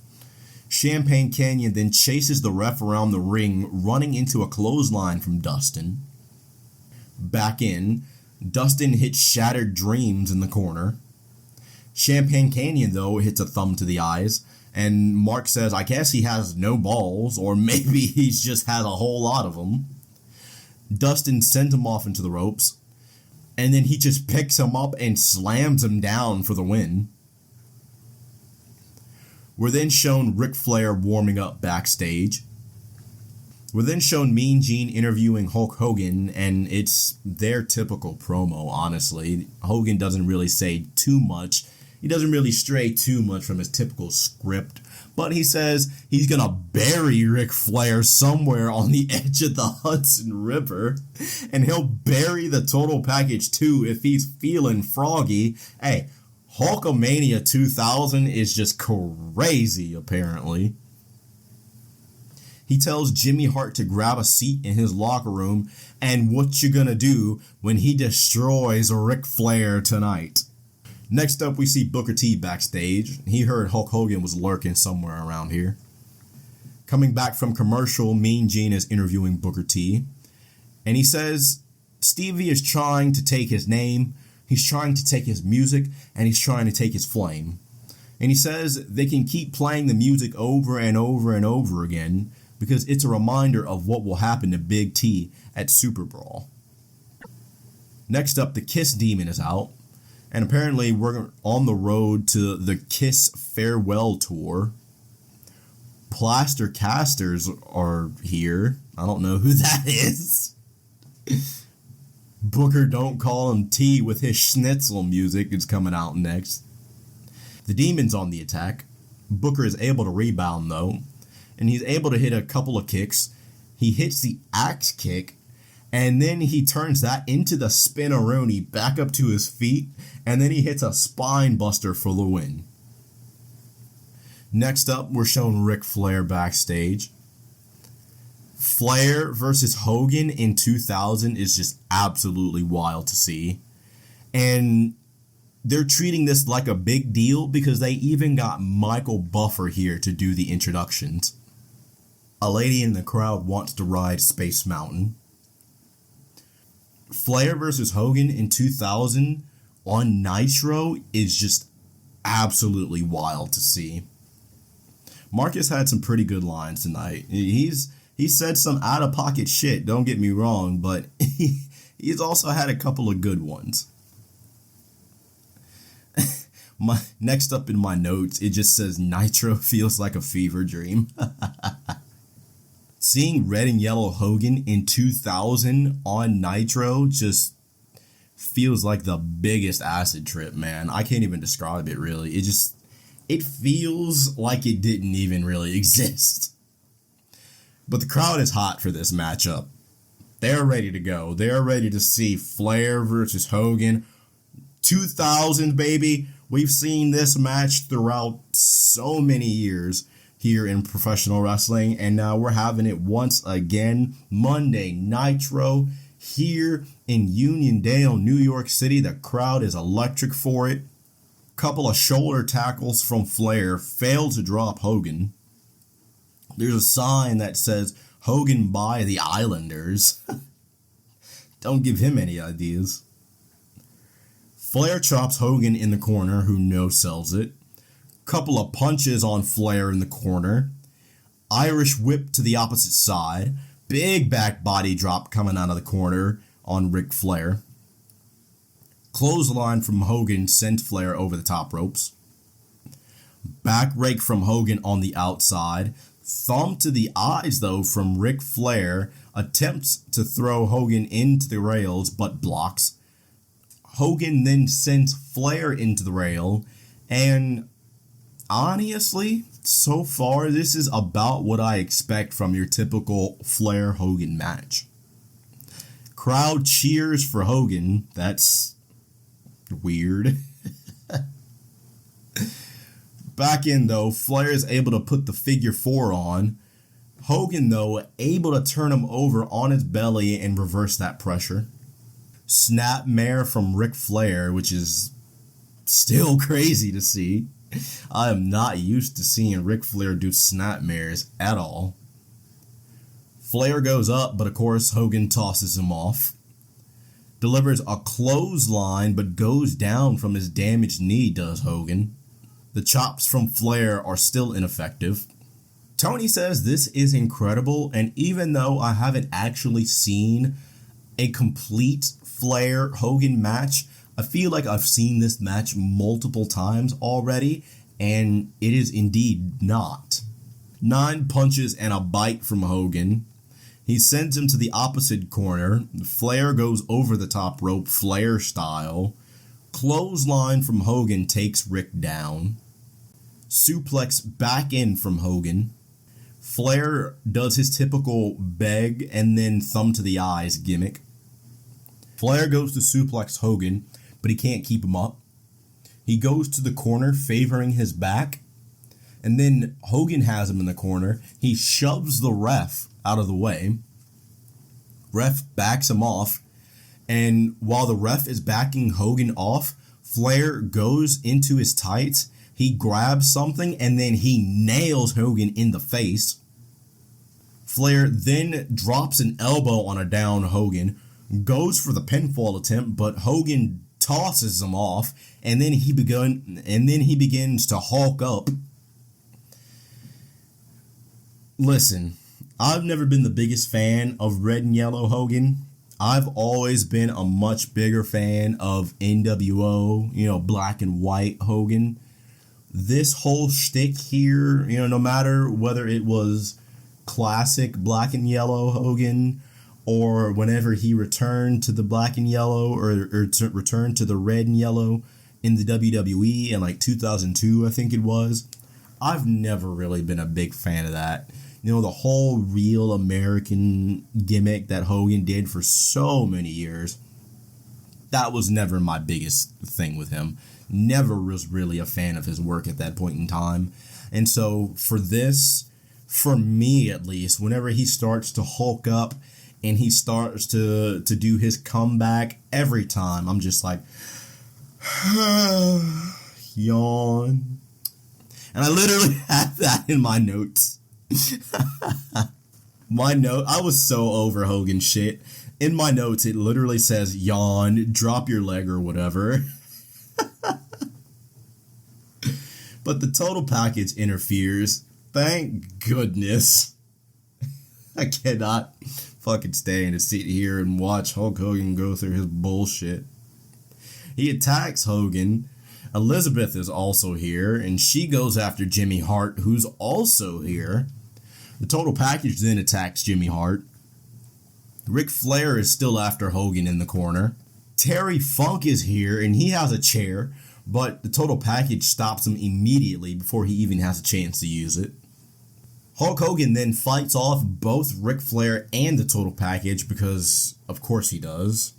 Speaker 1: Champagne Canyon then chases the ref around the ring, running into a clothesline from Dustin. Back in, Dustin hits Shattered Dreams in the corner. Champagne Canyon, though, hits a thumb to the eyes, and Mark says, I guess he has no balls, or maybe he's just had a whole lot of them. Dustin sends him off into the ropes, and then he just picks him up and slams him down for the win. We're then shown Ric Flair warming up backstage. We're then shown Mean Gene interviewing Hulk Hogan, and it's their typical promo, honestly. Hogan doesn't really say too much. He doesn't really stray too much from his typical script, But he says he's going to bury Ric Flair somewhere on the edge of the Hudson River. And he'll bury the total package too if he's feeling froggy. Hey, Hulkamania 2000 is just crazy, apparently. He tells Jimmy Hart to grab a seat in his locker room, and what you gonna do when he destroys Ric Flair tonight. Next up, we see Booker T backstage. He heard Hulk Hogan was lurking somewhere around here. Coming back from commercial, Mean Gene is interviewing Booker T, and he says Stevie is trying to take his name, he's trying to take his music, and he's trying to take his flame. And he says they can keep playing the music over and over and over again because it's a reminder of what will happen to Big T at Super Brawl. Next up, the Kiss Demon is out, and apparently we're on the road to the Kiss Farewell Tour. Plaster Casters are here. I don't know who that is. Booker Don't Call Him T with his schnitzel music is coming out next. The Demon's on the attack. Booker is able to rebound though, and he's able to hit a couple of kicks. He hits the axe kick, and then he turns that into the spin-a-rooney back up to his feet, and then he hits a spine buster for the win. Next up, we're shown Ric Flair backstage. Flair versus Hogan in 2000 is just absolutely wild to see. And they're treating this like a big deal because they even got Michael Buffer here to do the introductions. A lady in the crowd wants to ride Space Mountain. Flair versus Hogan in 2000 on Nitro is just absolutely wild to see. Marcus had some pretty good lines tonight. He said some out-of-pocket shit, don't get me wrong, but he's also had a couple of good ones. Next up in my notes, it just says Nitro feels like a fever dream. Seeing red and yellow Hogan in 2000 on Nitro just feels like the biggest acid trip, man. I can't even describe it, really. It feels like it didn't even really exist. But the crowd is hot for this matchup. They're ready to go. They're ready to see Flair versus Hogan. 2000, baby. We've seen this match throughout so many years here in professional wrestling, and now we're having it once again. Monday Nitro here in Uniondale, New York City. The crowd is electric for it. Couple of shoulder tackles from Flair failed to drop Hogan. There's a sign that says Hogan by the Islanders. Don't give him any ideas. Flair chops Hogan in the corner, who no-sells it. Couple of punches on Flair in the corner. Irish whip to the opposite side. Big back body drop coming out of the corner on Ric Flair. Clothesline from Hogan sent Flair over the top ropes. Back rake from Hogan on the outside. Thumb to the eyes, though, from Ric Flair. Attempts to throw Hogan into the rails, but blocks. Hogan then sends Flair into the rail. And honestly, so far, this is about what I expect from your typical Flair-Hogan match. Crowd cheers for Hogan. That's weird. Back in, though, Flair is able to put the figure 4 on. Hogan, though, able to turn him over on his belly and reverse that pressure. Snapmare from Ric Flair, which is still crazy to see. I am not used to seeing Ric Flair do snapmares at all. Flair goes up, but of course Hogan tosses him off. Delivers a clothesline, but goes down from his damaged knee, does Hogan. The chops from Flair are still ineffective. Tony says this is incredible, and even though I haven't actually seen a complete Flair-Hogan match, I feel like I've seen this match multiple times already, and it is indeed not. 9 punches and a bite from Hogan. He sends him to the opposite corner. Flair goes over the top rope, Flair style. Clothesline from Hogan takes Rick down. suplex back in from Hogan. Flair does his typical beg and then thumb to the eyes gimmick. Flair goes to suplex Hogan, but he can't keep him up. He goes to the corner, favoring his back, and then Hogan has him in the corner. He shoves the ref out of the way. Ref backs him off, and while the ref is backing Hogan off, Flair goes into his tights. He grabs something, and then he nails Hogan in the face. Flair then drops an elbow on a down Hogan, goes for the pinfall attempt, but Hogan tosses him off, and then he begins to hulk up. Listen, I've never been the biggest fan of red and yellow Hogan. I've always been a much bigger fan of NWO, black and white Hogan. This whole shtick here, no matter whether it was classic black and yellow Hogan or whenever he returned to the black and yellow or returned to the red and yellow in the WWE in like 2002, I think it was, I've never really been a big fan of that. The whole real American gimmick that Hogan did for so many years, that was never my biggest thing with him. Never was really a fan of his work at that point in time. And so for this, for me at least, whenever he starts to hulk up and he starts to do his comeback, every time I'm just like, yawn. And I literally have that in my notes. I was so over Hogan shit. In my notes, it literally says, yawn, drop your leg or whatever. But the total package interferes. Thank goodness. I cannot fucking stay and sit here and watch Hulk Hogan go through his bullshit. He attacks Hogan. Elizabeth is also here, and she goes after Jimmy Hart, who's also here. The total package then attacks Jimmy Hart. Ric Flair is still after Hogan in the corner. Terry Funk is here, and he has a chair, but the total package stops him immediately before he even has a chance to use it. Hulk Hogan then fights off both Ric Flair and the total package because, of course, he does.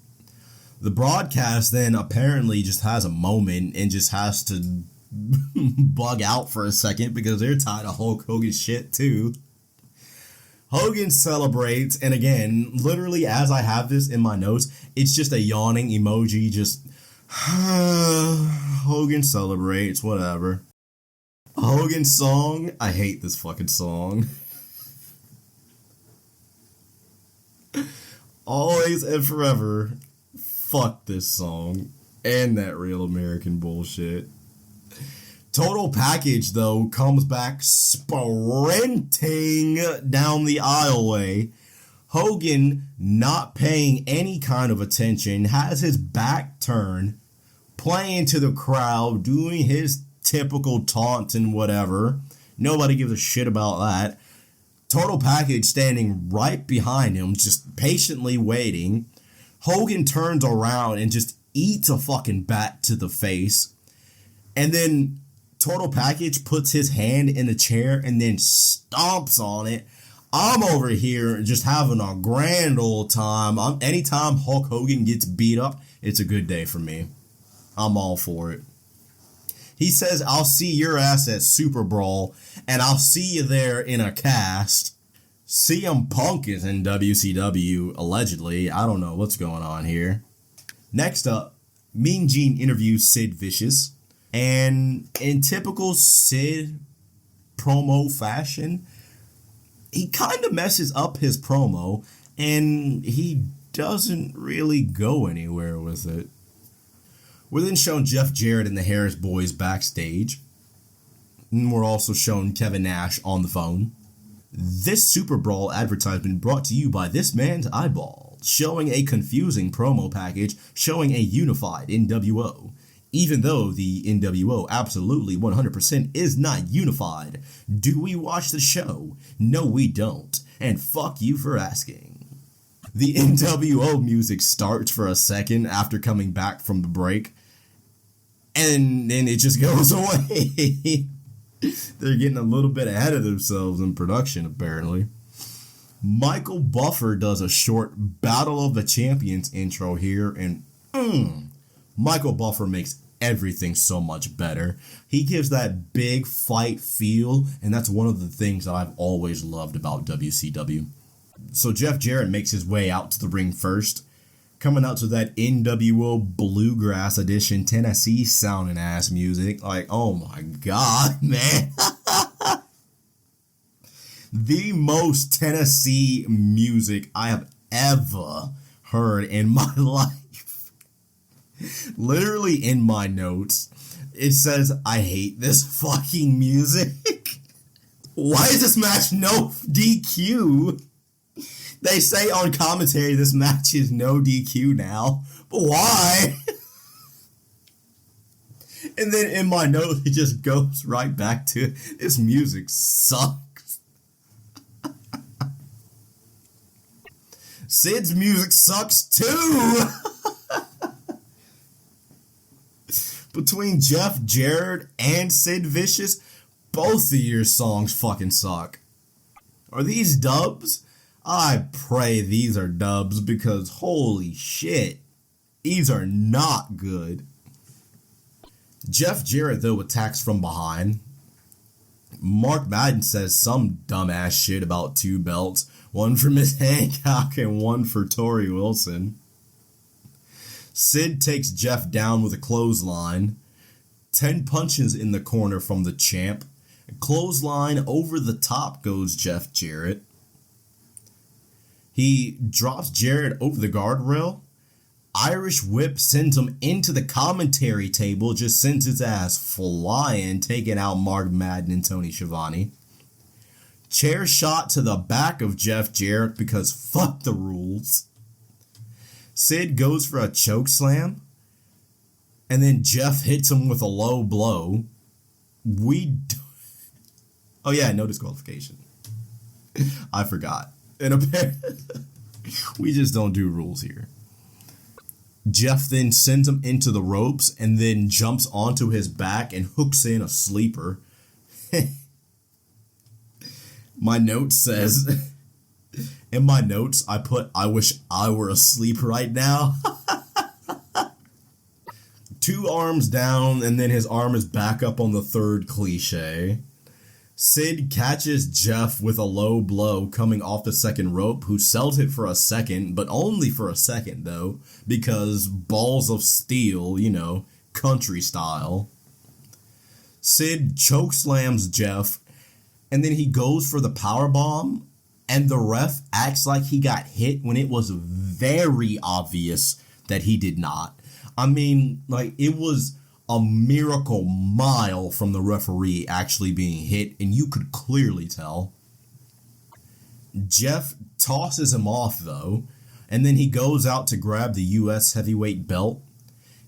Speaker 1: The broadcast then apparently just has a moment and just has to bug out for a second because they're tired of Hulk Hogan's shit too. Hogan celebrates, and again, literally as I have this in my notes, it's just a yawning emoji, just Hogan celebrates, whatever. Hogan song, I hate this fucking song. Always and forever, fuck this song, and that real American bullshit. Total package, though, comes back sprinting down the aisleway. Hogan, not paying any kind of attention, has his back turned, playing to the crowd, doing his typical taunts and whatever. Nobody gives a shit about that. Total package standing right behind him, just patiently waiting. Hogan turns around and just eats a fucking bat to the face. And then total package puts his hand in the chair and then stomps on it. I'm over here just having a grand old time. Anytime Hulk Hogan gets beat up, it's a good day for me. I'm all for it. He says, I'll see your ass at Super Brawl, and I'll see you there in a cast. CM Punk is in WCW, allegedly. I don't know what's going on here. Next up, Mean Gene interviews Sid Vicious. And in typical Sid promo fashion, he kind of messes up his promo, and he doesn't really go anywhere with it. We're then shown Jeff Jarrett and the Harris Boys backstage. And we're also shown Kevin Nash on the phone. This Super Brawl advertisement brought to you by this man's eyeball, showing a confusing promo package showing a unified NWO. Even though the NWO absolutely 100% is not unified. Do we watch the show? No, we don't. And fuck you for asking. The NWO music starts for a second after coming back from the break. And then it just goes away. They're getting a little bit ahead of themselves in production, apparently. Michael Buffer does a short Battle of the Champions intro here, and Michael Buffer makes everything so much better. He gives that big fight feel, and that's one of the things that I've always loved about WCW. So Jeff Jarrett makes his way out to the ring first, coming out to that NWO Bluegrass Edition Tennessee sounding ass music. Like, oh my god, man. The most Tennessee music I have ever heard in my life. Literally in my notes, it says, I hate this fucking music. Why is this match no DQ? They say on commentary this match is no DQ now, but why? And then in my notes, it just goes right back to, this music sucks. Sid's music sucks too. Between Jeff Jarrett and Sid Vicious, both of your songs fucking suck. Are these dubs? I pray these are dubs, because holy shit, these are not good. Jeff Jarrett, though, attacks from behind. Mark Madden says some dumbass shit about 2 belts, one for Miss Hancock and one for Tori Wilson. Sid takes Jeff down with a clothesline. 10 punches in the corner from the champ. A clothesline over the top goes Jeff Jarrett. He drops Jarrett over the guardrail. Irish whip sends him into the commentary table, just sends his ass flying, taking out Mark Madden and Tony Schiavone. Chair shot to the back of Jeff Jarrett because fuck the rules. Sid goes for a choke slam, and then Jeff hits him with a low blow. Oh yeah, no disqualification. I forgot. And apparently, we just don't do rules here. Jeff then sends him into the ropes and then jumps onto his back and hooks in a sleeper. My note says, in my notes, I put, I wish I were asleep right now. 2 arms down, and then his arm is back up on the 3rd cliche. Sid catches Jeff with a low blow coming off the 2nd rope, who sells it for a second, but only for a second, though, because balls of steel, you know, country style. Sid chokeslams Jeff, and then he goes for the powerbomb, and the ref acts like he got hit when it was very obvious that he did not. I mean, like, it was a miracle mile from the referee actually being hit, and you could clearly tell. Jeff tosses him off, though, and then he goes out to grab the U.S. heavyweight belt.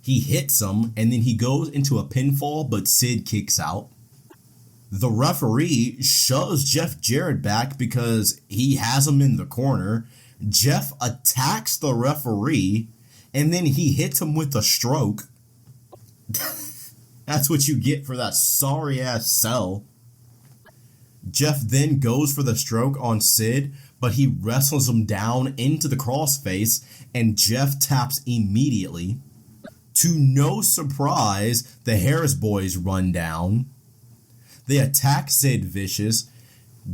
Speaker 1: He hits him, and then he goes into a pinfall, but Sid kicks out. The referee shoves Jeff Jarrett back because he has him in the corner. Jeff attacks the referee, and then he hits him with a stroke. That's what you get for that sorry-ass sell. Jeff then goes for the stroke on Sid, but he wrestles him down into the crossface, and Jeff taps immediately. To no surprise, the Harris boys run down. They attack Sid Vicious.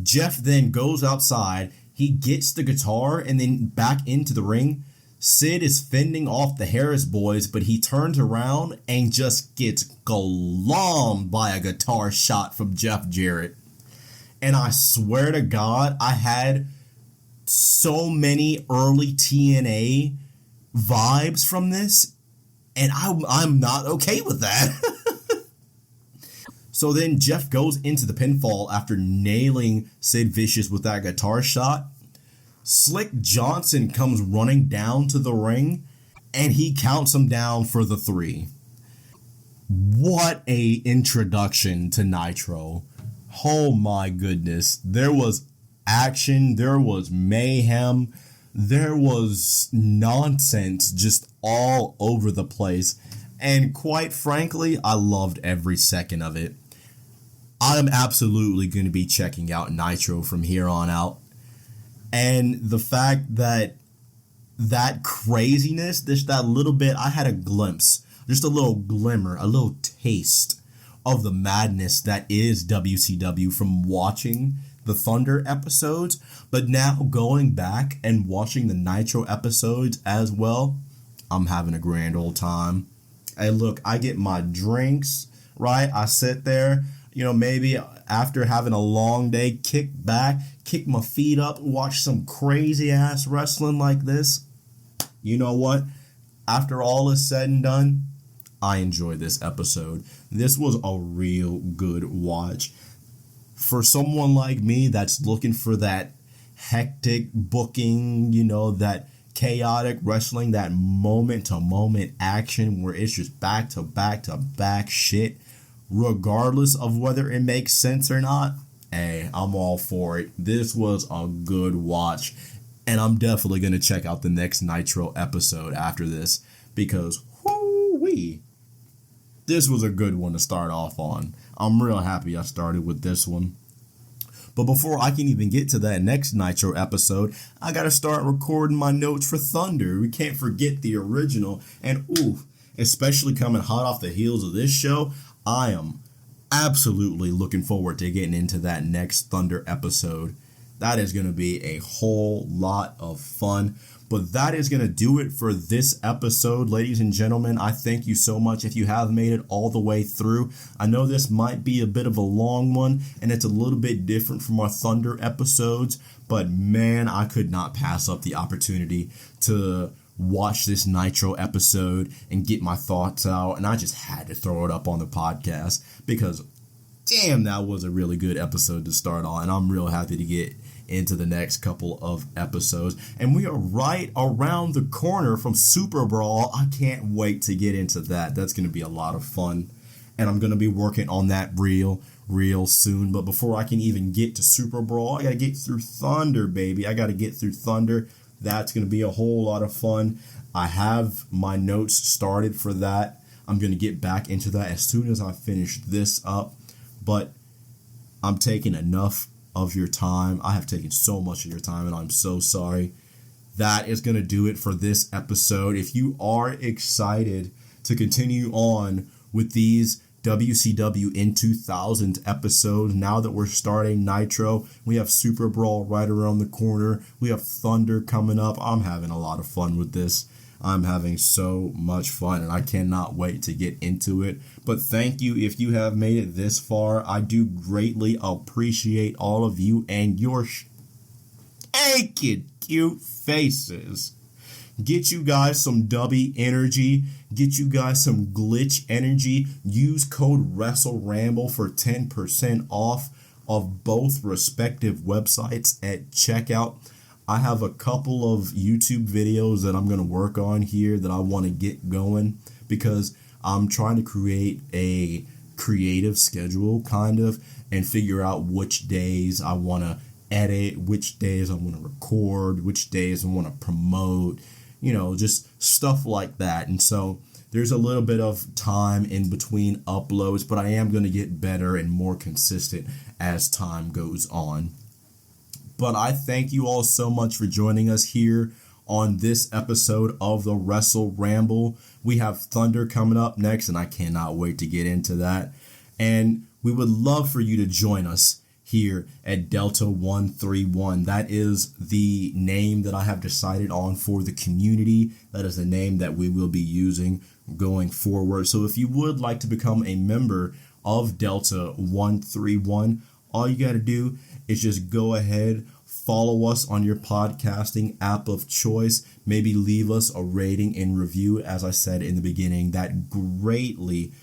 Speaker 1: Jeff then goes outside. He gets the guitar and then back into the ring. Sid is fending off the Harris boys, but he turns around and just gets glommed by a guitar shot from Jeff Jarrett. And I swear to God, I had so many early TNA vibes from this, and I'm not okay with that. So then Jeff goes into the pinfall after nailing Sid Vicious with that guitar shot. Slick Johnson comes running down to the ring, and he counts him down for the 3. What a introduction to Nitro. Oh my goodness. There was action, there was mayhem, there was nonsense just all over the place. And quite frankly, I loved every second of it. I'm absolutely going to be checking out Nitro from here on out. And the fact that that craziness, just that little bit, I had a glimpse, just a little glimmer, a little taste of the madness that is WCW from watching the Thunder episodes. But now going back and watching the Nitro episodes as well, I'm having a grand old time. Hey, look, I get my drinks, right? I sit there, maybe after having a long day, kick back, kick my feet up, watch some crazy ass wrestling like this. You know what? After all is said and done, I enjoyed this episode. This was a real good watch. For someone like me that's looking for that hectic booking, that chaotic wrestling, that moment-to-moment action where it's just back-to-back-to-back shit, regardless of whether it makes sense or not, hey, I'm all for it. This was a good watch, and I'm definitely going to check out the next Nitro episode after this, because, whoo-wee, this was a good one to start off on. I'm real happy I started with this one. But before I can even get to that next Nitro episode, I gotta start recording my notes for Thunder. We can't forget the original. And especially coming hot off the heels of this show, I am absolutely looking forward to getting into that next Thunder episode. That is going to be a whole lot of fun. But that is going to do it for this episode, ladies and gentlemen. I thank you so much if you have made it all the way through. I know this might be a bit of a long one, and it's a little bit different from our Thunder episodes, but man, I could not pass up the opportunity to watch this Nitro episode and get my thoughts out, and I just had to throw it up on the podcast because, damn, that was a really good episode to start on, and I'm real happy to get into the next couple of episodes. And we are right around the corner from Super Brawl. I can't wait to get into that. That's going to be a lot of fun. And I'm going to be working on that real soon. But before I can even get to Super Brawl, I got to get through Thunder, baby. I got to get through Thunder. That's going to be a whole lot of fun. I have my notes started for that. I'm going to get back into that as soon as I finish this up. But I'm taking enough of your time. I have taken so much of your time, and I'm so sorry. That is going to do it for this episode. If you are excited to continue on with these WCW in 2000 episodes, now that we're starting Nitro, we have Super Brawl right around the corner. We have Thunder coming up. I'm having a lot of fun with this. I'm having so much fun, and I cannot wait to get into it. But thank you if you have made it this far. I do greatly appreciate all of you and your aching cute faces. Get you guys some W energy. Get you guys some glitch energy. Use code Wrestle Ramble for 10% off of both respective websites at checkout. I have a couple of YouTube videos that I'm going to work on here that I want to get going because I'm trying to create a creative schedule kind of and figure out which days I want to edit, which days I want to record, which days I want to promote, just stuff like that. And so there's a little bit of time in between uploads, but I am going to get better and more consistent as time goes on. But I thank you all so much for joining us here on this episode of the Wrestle Ramble. We have Thunder coming up next, and I cannot wait to get into that. And we would love for you to join us here at Delta 131. That is the name that I have decided on for the community. That is the name that we will be using going forward. So if you would like to become a member of Delta 131, all you got to do is just go ahead, follow us on your podcasting app of choice, maybe leave us a rating and review. As I said in the beginning, that greatly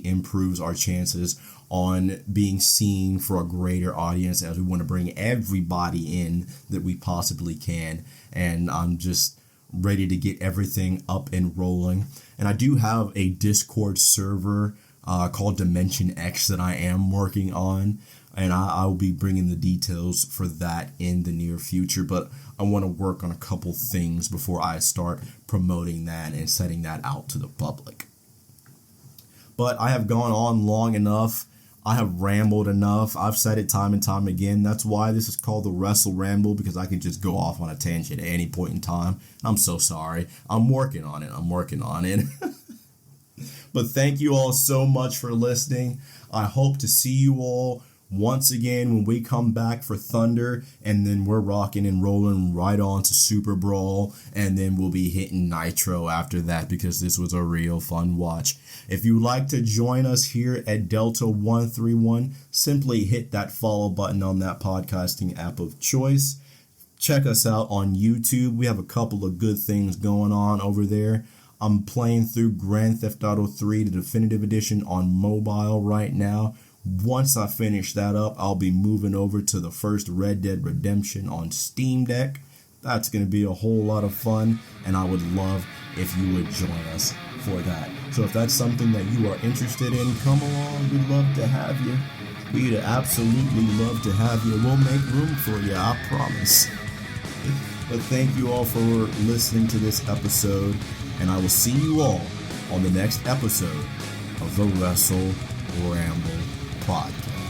Speaker 1: improves our chances on being seen for a greater audience, as we want to bring everybody in that we possibly can. And I'm just ready to get everything up and rolling. And I do have a Discord server called Dimension X that I am working on, and I will be bringing the details for that in the near future. But I want to work on a couple things before I start promoting that and setting that out to the public. But I have gone on long enough. I have rambled enough. I've said it time and time again. That's why this is called the Wrestle Ramble, because I can just go off on a tangent at any point in time. I'm so sorry. I'm working on it. But thank you all so much for listening. I hope to see you all once again when we come back for Thunder, and then we're rocking and rolling right on to Super Brawl, and then we'll be hitting Nitro after that, because this was a real fun watch. If you'd like to join us here at Delta 131, simply hit that follow button on that podcasting app of choice. Check us out on YouTube. We have a couple of good things going on over there. I'm playing through Grand Theft Auto 3, the Definitive Edition, on mobile right now. Once I finish that up, I'll be moving over to the first Red Dead Redemption on Steam Deck. That's going to be a whole lot of fun, and I would love if you would join us for that. So if that's something that you are interested in, come along. We'd love to have you. We'd absolutely love to have you. We'll make room for you, I promise. But thank you all for listening to this episode, and I will see you all on the next episode of the Wrestle Ramble podcast.